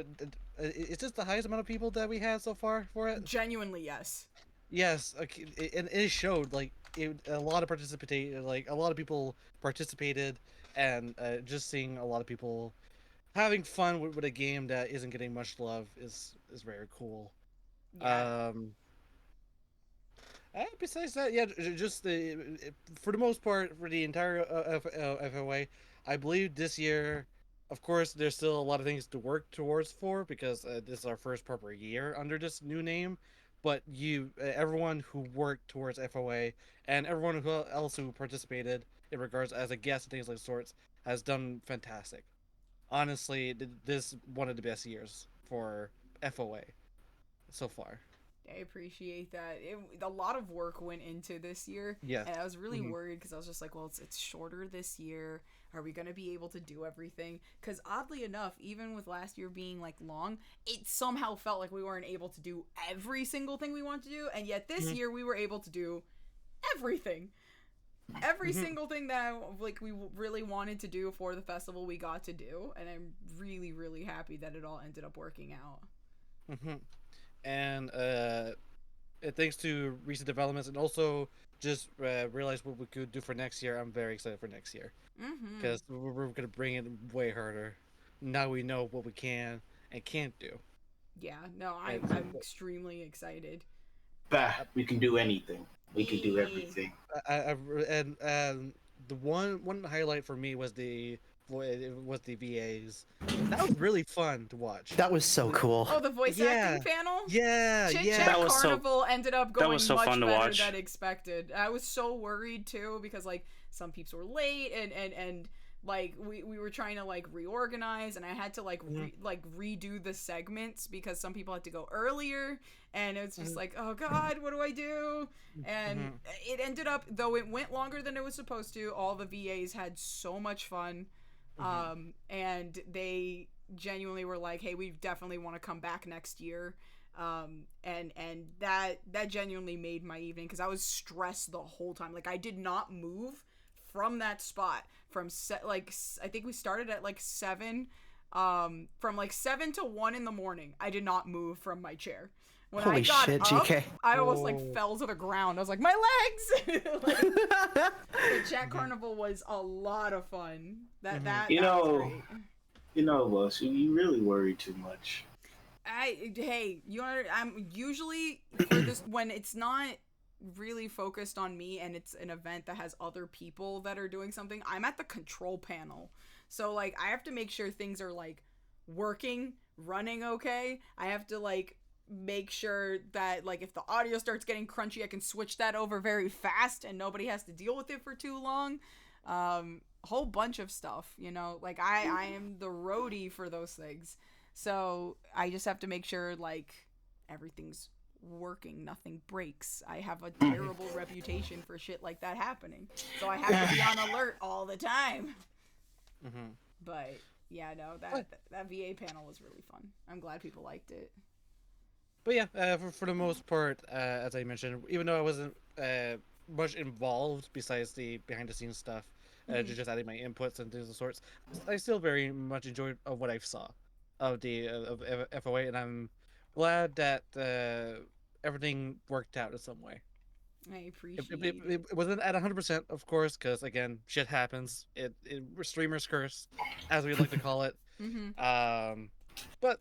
it's just the highest amount of people that we had so far for it. Genuinely, yes. Yes, and it showed like a lot of a lot of people participated, and just seeing a lot of people having fun with a game that isn't getting much love is very cool. Yeah. Besides that, yeah, just for the most part, for the entire FOA, I believe this year of course, there's still a lot of things to work towards because this is our first proper year under this new name. But everyone who worked towards FOA and everyone else who participated in regards as a guest and things like sorts has done fantastic. Honestly, this one of the best years for FOA so far. I appreciate that. A lot of work went into this year. Yes. And I was really worried because I was just like, well, it's shorter this year. Are we going to be able to do everything? Because oddly enough, even with last year being like long, it somehow felt like we weren't able to do every single thing we wanted to do. And yet this year we were able to do everything. Every single thing that like we really wanted to do for the festival, we got to do. And I'm really, really happy that it all ended up working out. And thanks to recent developments and also just realize what we could do for next year, I'm very excited for next year because we're going to bring it way harder. Now we know what we can and can't do. Yeah, no, I'm extremely excited. Bah, we can do anything. We can do everything. And the one highlight for me was the VAs. That was really fun to watch. That was so cool. Oh, the voice acting panel? Yeah, Chit yeah. Chat Carnival ended up going was so much fun to better watch. than expected. I was so worried too because like some peeps were late and like we were trying to like reorganize and I had to like redo the segments because some people had to go earlier and it's just like, oh god, what do I do? And it ended up, though it went longer than it was supposed to, all the VAs had so much fun. And they genuinely were like, hey, we definitely want to come back next year. And that genuinely made my evening because I was stressed the whole time. Like I did not move from that spot from I think we started at like 7, from like 7 to 1 in the morning. I did not move from my chair. When Holy I got shit, up, GK. I almost like fell to the ground. I was like, my legs! The Chat Carnival was a lot of fun. That was great. You know, Los, you really worry too much. I'm usually for this when it's not really focused on me and it's an event that has other people that are doing something, I'm at the control panel. So like I have to make sure things are like working, running okay. I have to like make sure that like if the audio starts getting crunchy, I can switch that over very fast and nobody has to deal with it for too long. Whole bunch of stuff, you know, like I am the roadie for those things. So I just have to make sure like everything's working, nothing breaks. I have a terrible reputation for shit like that happening. So I have to be on alert all the time. But yeah, no, that VA panel was really fun. I'm glad people liked it. But yeah, for the most part, as I mentioned, even though I wasn't much involved besides the behind-the-scenes stuff, just adding my inputs and things of sorts, I still very much enjoyed what I saw of the of FOA, and I'm glad that everything worked out in some way. I appreciate it wasn't at 100%, of course, because again, shit happens. It streamer's curse, as we like to call it. But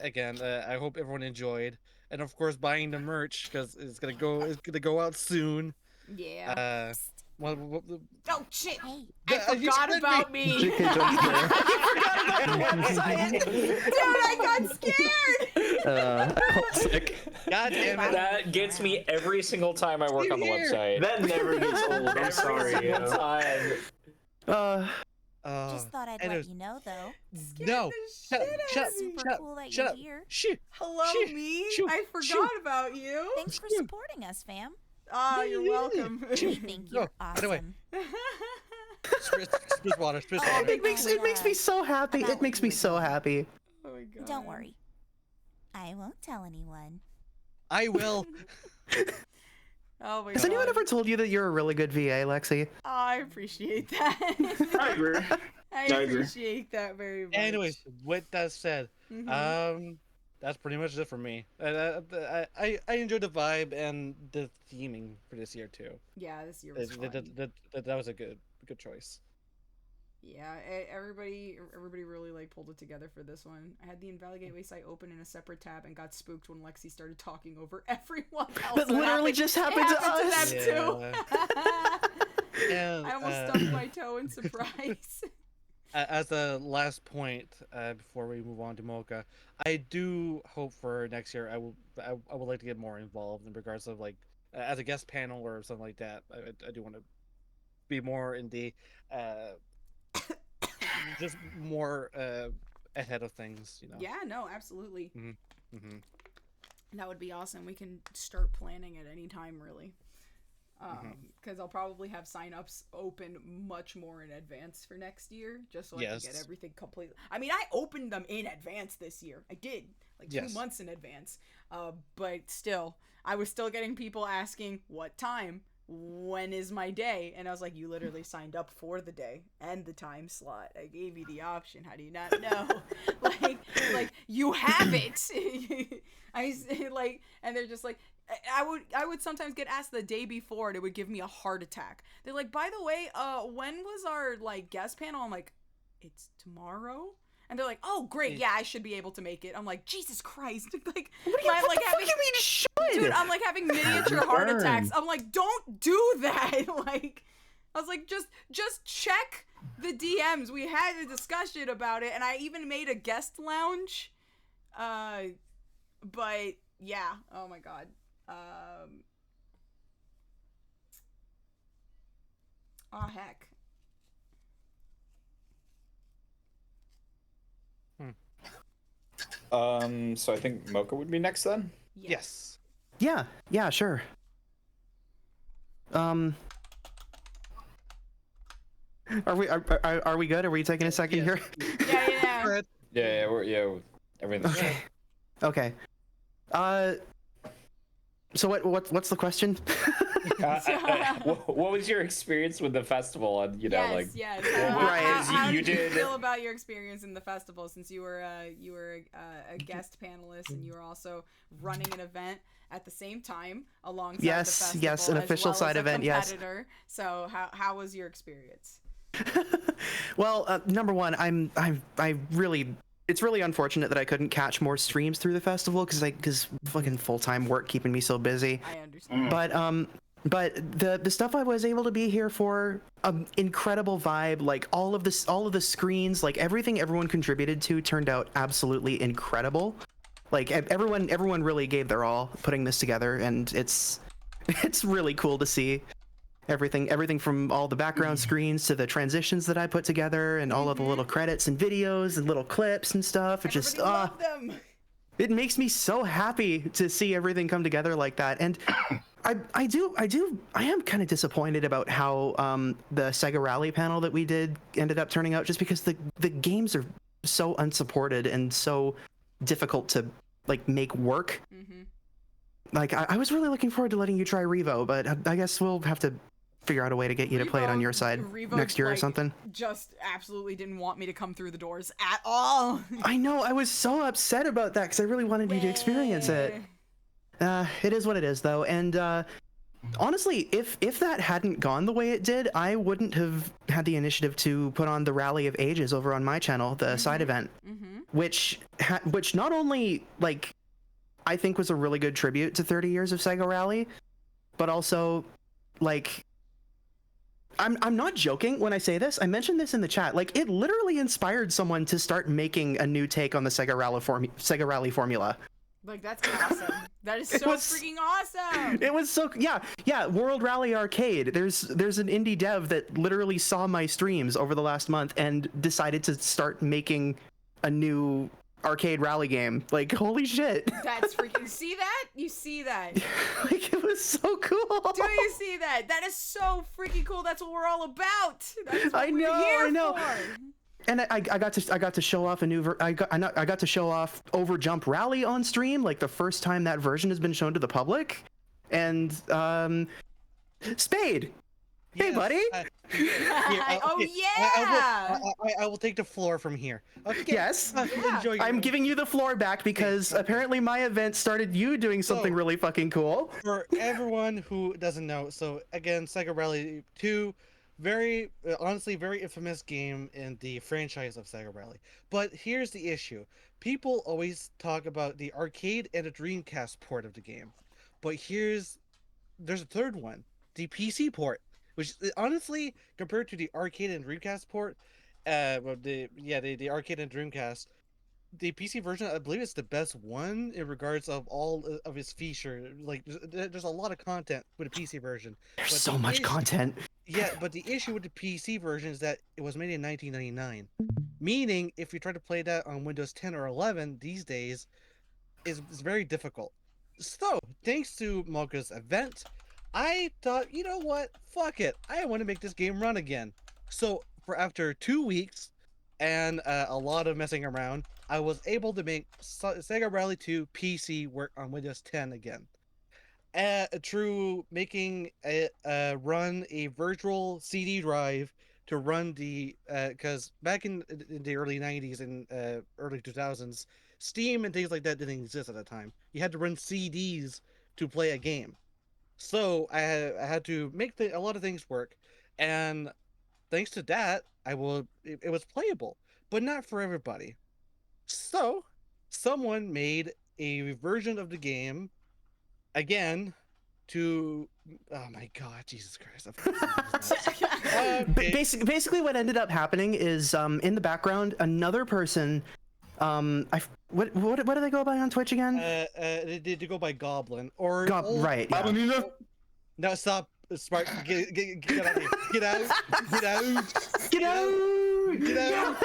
again, I hope everyone enjoyed, and of course, buying the merch because it's gonna go out soon. Yeah. Oh shit! I forgot about me. I forgot about the website. Dude, I got scared. Sick. God damn it! That gets me every single time I work on the website. That never gets old. I'm sorry. Every single time. Just thought I'd let you know, though. No, shut up! Super cool that you're here. Hello, me. I forgot about you. Thanks for supporting us, fam. Oh, you're welcome. I think you're awesome. Spruce water. It makes me so happy. It makes me so happy. Oh my god. Don't worry. I won't tell anyone. I will. Oh my god. Has anyone ever told you that you're a really good VA, Lexi? Oh, I appreciate that. I agree. I appreciate that very much. Anyways, with that said, that's pretty much it for me. I enjoyed the vibe and the theming for this year too. Yeah, this year was fun. That was a good choice. Yeah, everybody really like pulled it together for this one. I had the Invalid Gateway site open in a separate tab and got spooked when Lexi started talking over everyone else. That literally just happened to us. Them too. I almost stubbed my toe in surprise. As a last point, before we move on to Mocha, I do hope for next year. I would like to get more involved in regards of like as a guest panel or something like that. I do want to be more in the just more ahead of things. You know. Yeah. No. Absolutely. Mm-hmm. That would be awesome. We can start planning at any time, really. Because I'll probably have signups open much more in advance for next year, just so I can get everything completely. I mean, I opened them in advance this year. I did, like 2 months in advance. But still, I was still getting people asking, what time? When is my day? And I was like, you literally signed up for the day and the time slot. I gave you the option. How do you not know? like you have it. And they're just like, I would sometimes get asked the day before, and it would give me a heart attack. They're like, by the way, when was our like guest panel? I'm like, it's tomorrow. And they're like, oh great, yeah, I should be able to make it. I'm like, Jesus Christ, like, what the fuck you mean should? Dude, I'm like having miniature heart attacks. I'm like, don't do that. Like, I was like, just check the DMs. We had a discussion about it, and I even made a guest lounge. But yeah, oh my god. Oh heck. So I think Mocha would be next then? Yes. Yeah, sure. Are we good? Are we taking a second here? Yeah. Yeah, everything's Okay. So what's the question? What was your experience with the festival? And right. How you did you did feel about your experience in the festival, since you were a guest panelist and you were also running an event at the same time alongside the festival? Yes, an official side event. Yes. So how was your experience? Well, number one, it's really unfortunate that I couldn't catch more streams through the festival because fucking full-time work keeping me so busy. I understand. But the stuff I was able to be here for, incredible vibe. Like all of the screens, like everything everyone contributed to turned out absolutely incredible. Like everyone really gave their all putting this together, and it's really cool to see. Everything from all the background screens to the transitions that I put together, and all of the little credits and videos and little clips and stuff. It just it makes me so happy to see everything come together like that. And I am kind of disappointed about how the Sega Rally panel that we did ended up turning out, just because the games are so unsupported and so difficult to like make work. Like I was really looking forward to letting you try Revo, but I guess we'll have to figure out a way to get you to play it on your side next year or something. Just absolutely didn't want me to come through the doors at all. I know, I was so upset about that because I really wanted you to experience it. It is what it is, though, and honestly, if that hadn't gone the way it did, I wouldn't have had the initiative to put on the Rally of Ages over on my channel, the side event, which not only like I think was a really good tribute to 30 years of Sega Rally, but also like I'm not joking when I say this. I mentioned this in the chat. Like, it literally inspired someone to start making a new take on the Sega Rally formula. Like, that's awesome. That is so freaking awesome. It was so yeah. World Rally Arcade. There's an indie dev that literally saw my streams over the last month and decided to start making a new arcade rally game. Like, holy shit. That's freaking see that? You see that? Like, it was so cool. Do you see that? That is so freaking cool. That's what we're all about. That's what I know. For. And I got to show off I got to show off Overjump Rally on stream, like the first time that version has been shown to the public. And Spade. Hey, buddy. I will take the floor from here. Okay. Yes. I'm giving you the floor back because apparently my event started you doing something really fucking cool. For everyone who doesn't know, so again, Sega Rally 2, very honestly very infamous game in the franchise of Sega Rally. But here's the issue. People always talk about the arcade and the Dreamcast port of the game. But there's a third one, the PC port. Which, honestly, compared to the arcade and Dreamcast port, well, the arcade and Dreamcast. The PC version, I believe, it's the best one in regards of all of its feature. Like, there's a lot of content with the PC version. There's but so the much content. Yeah, but the issue with the PC version is that it was made in 1999, meaning if you try to play that on Windows 10 or 11 these days, it's very difficult. So, thanks to Mocha's event, I thought, you know what? Fuck it. I want to make this game run again. So, for after 2 weeks and a lot of messing around, I was able to make Sega Rally 2 PC work on Windows 10 again. Through making run a virtual CD drive to run the because back in the early 90s and early 2000s, Steam and things like that didn't exist at the time. You had to run CDs to play a game. So I had to make a lot of things work, and thanks to that, it was playable, but not for everybody. So someone made a version of the game again to oh my god, Jesus Christ. Basically what ended up happening is in the background another person what do they go by on Twitch again? They go by Goblin or right. Yeah. No, stop. Smart. Get out of here. Get out. Get out. Get out. Get out.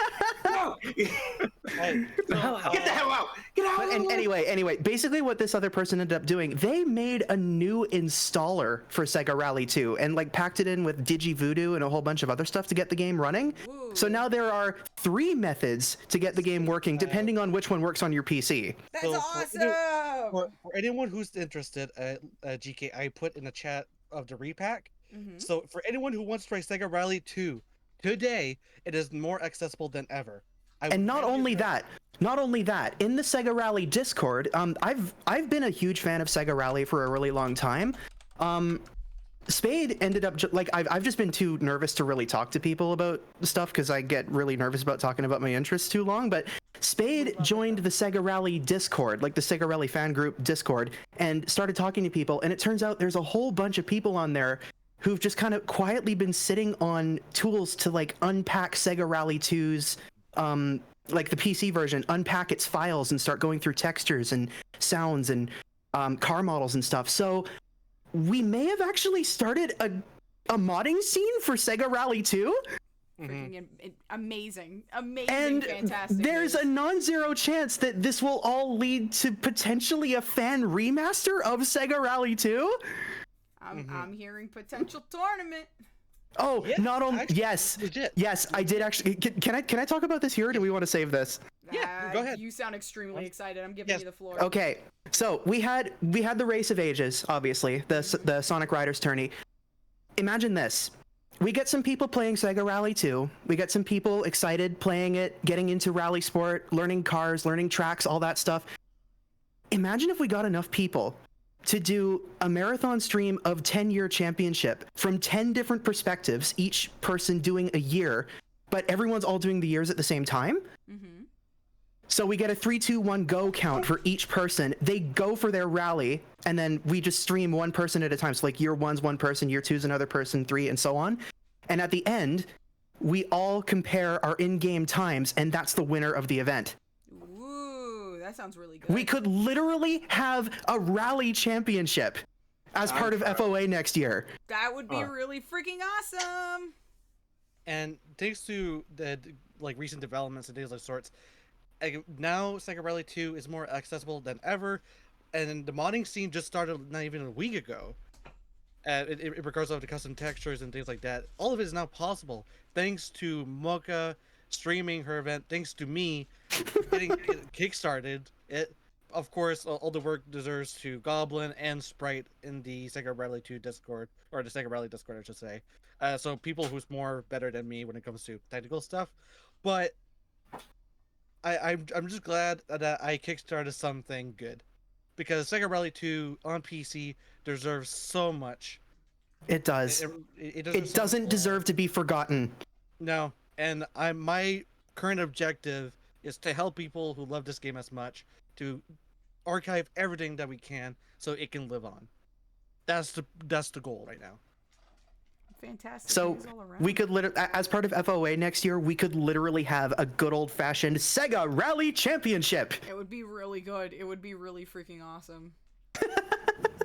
No. Get the hell out. Get the hell out. Get out. And anyway, basically what this other person ended up doing, they made a new installer for Sega Rally 2 and like packed it in with DigiVoodoo and a whole bunch of other stuff to get the game running. Ooh. So now there are 3 methods to get the game working depending on which one works on your PC. That's awesome. For anyone who's interested, GK, I put in the chat of the repack. Mm-hmm. So for anyone who wants to try Sega Rally 2 today, it is more accessible than ever. And not only that, in the Sega Rally Discord, I've been a huge fan of Sega Rally for a really long time. Spade ended up I've just been too nervous to really talk to people about stuff because I get really nervous about talking about my interests too long. But Spade joined the Sega Rally Discord, like the Sega Rally fan group Discord, and started talking to people. And it turns out there's a whole bunch of people on there who've just kind of quietly been sitting on tools to like unpack Sega Rally 2's like the PC version, unpack its files and start going through textures and sounds and car models and stuff. So we may have actually started a modding scene for Sega Rally 2. Freaking amazing, and fantastic. There's a non-zero chance that this will all lead to potentially a fan remaster of Sega Rally 2. I'm hearing potential tournament. Oh, yeah, not only yes, I did actually. Can I talk about this here, or do we want to save this? Yeah, go ahead. You sound extremely excited. I'm giving you the floor. Okay, so we had the Race of Ages, obviously, the Sonic Riders tourney. Imagine this. We get some people playing Sega Rally 2. We get some people excited playing it, getting into rally sport, learning cars, learning tracks, all that stuff. Imagine if we got enough people to do a marathon stream of 10-year championship from 10 different perspectives, each person doing a year, but everyone's all doing the years at the same time. Mm-hmm. So we get a 3, 2, 1 go count for each person. They go for their rally, and then we just stream one person at a time. So like year 1's one person, year 2's another person, 3, and so on. And at the end, we all compare our in-game times, and that's the winner of the event. Ooh, that sounds really good. We could literally have a rally championship as part of FOA next year. That would be really freaking awesome. And thanks to the recent developments and things of sorts, now Sega Rally 2 is more accessible than ever, and the modding scene just started not even a week ago. In regards of the custom textures and things like that, all of it is now possible thanks to Mocha streaming her event, thanks to me getting it kickstarted. It, of course, all the work deserves to Goblin and Sprite in the Sega Rally 2 Discord, or the Sega Rally Discord, I should say. So people who's more better than me when it comes to technical stuff, but I'm just glad that I kickstarted something good, because Sega Rally 2 on PC deserves so much. It does. It doesn't deserve to be forgotten. No, and my current objective is to help people who love this game as much to archive everything that we can so it can live on. That's the goal right now. fantastic. So news all around. we could as part of FOA next year, we could literally have a good old-fashioned Sega Rally Championship. It would be really good. It would be really freaking awesome.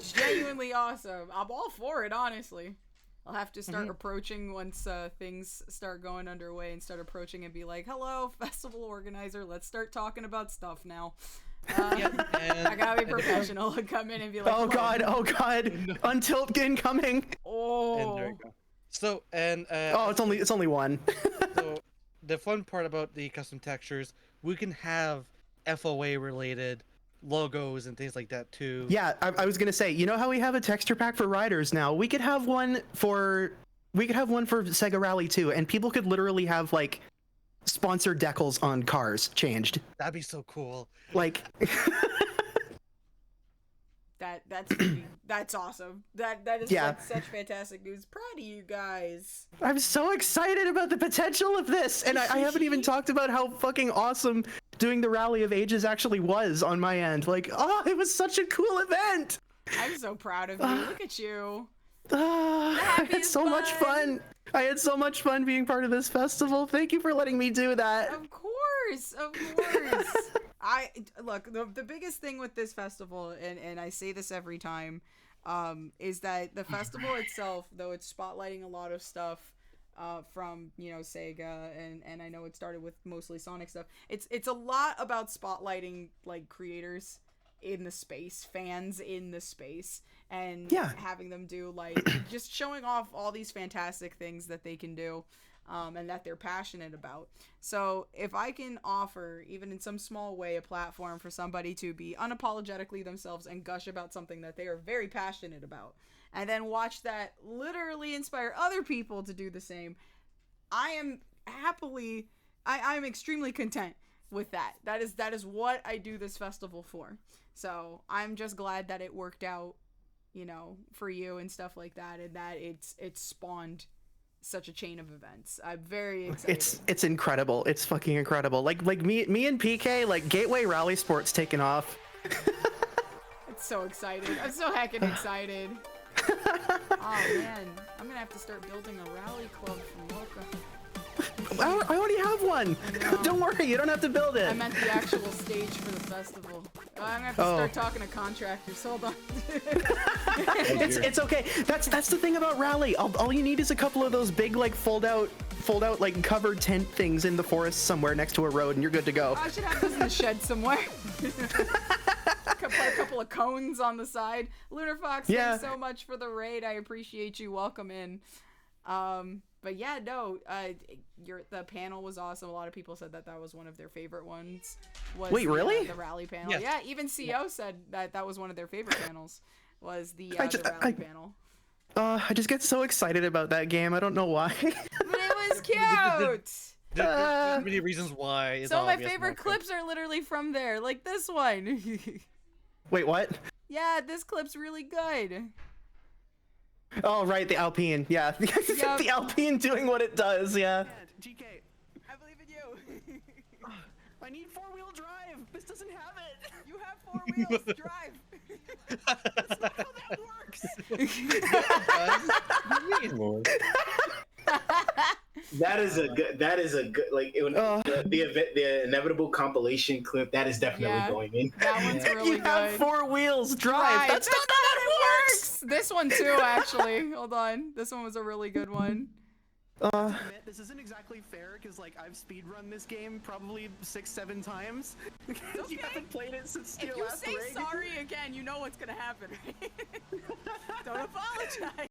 Genuinely awesome. I'm all for it, honestly. I'll have to start approaching once things start going underway and start approaching and be like, hello, festival organizer, let's start talking about stuff now. I gotta be professional and come in and be like, oh god, Untilt incoming. And there you go. So, and it's only one. So the fun part about the custom textures, we can have FOA related logos and things like that too. Yeah, I was gonna say, you know how we have a texture pack for riders now? We could have one for Sega Rally too, and people could literally have like sponsored decals on cars changed. That'd be so cool. Like that's awesome. That is like such fantastic news. Proud of you guys. I'm so excited about the potential of this, and I haven't even talked about how fucking awesome doing the Rally of Ages actually was on my end. Like, oh, it was such a cool event. I'm so proud of you. Look at you. I had so much fun. I had so much fun being part of this festival. Thank you for letting me do that. Of course. Look, the biggest thing with this festival, and I say this every time, is that the festival itself, though it's spotlighting a lot of stuff from, you know, Sega, and I know it started with mostly Sonic stuff. It's a lot about spotlighting like creators in the space, fans in the space, and having them do like just showing off all these fantastic things that they can do, and that they're passionate about. So if I can offer, even in some small way, a platform for somebody to be unapologetically themselves and gush about something that they are very passionate about, and then watch that literally inspire other people to do the same, I'm extremely content with that. That is what I do this festival for. So I'm just glad that it worked out, you know, for you and stuff like that, and that it's spawned such a chain of events. I'm very excited. It's incredible. It's fucking incredible. Like me and PK, like Gateway Rally Sports taking off. It's so excited. I'm so heckin' excited. Oh man, I'm gonna have to start building a rally club for Mocha. I already have one. Don't worry, you don't have to build it. I meant the actual stage for the festival. I'm gonna have to start talking to contractors. Hold on. It's okay. That's the thing about Rally. All you need is a couple of those big like fold out like covered tent things in the forest somewhere next to a road, and you're good to go. I should have those in the shed somewhere. A couple of cones on the side. Lunar Fox, thanks so much for the raid. I appreciate you. Welcome in. But yeah, no, the panel was awesome. A lot of people said that was one of their favorite ones. Wait, really? The rally panel. Yes. Yeah, even CO said that was one of their favorite panels. Was the rally panel. I just get so excited about that game. I don't know why. But it was cute. There's many reasons why. Some of my favorite clips are literally from there, like this one. Wait, what? Yeah, this clip's really good. Oh, right, the Alpine. Yeah. The Alpine doing what it does, yeah. GK, I believe in you. I need 4-wheel drive. This doesn't have it. You have 4 wheels. Drive. That's not how that works. That is a good like the inevitable compilation clip. That is definitely going in. That one's really you have 4 wheels. Drive. That's not how that works. This one too, actually. Hold on. This one was a really good one. This isn't exactly fair because like I've speedrun this game probably 6-7 times. Because you haven't played it since your last rig. If you say sorry again, you know what's gonna happen, right? Don't apologize.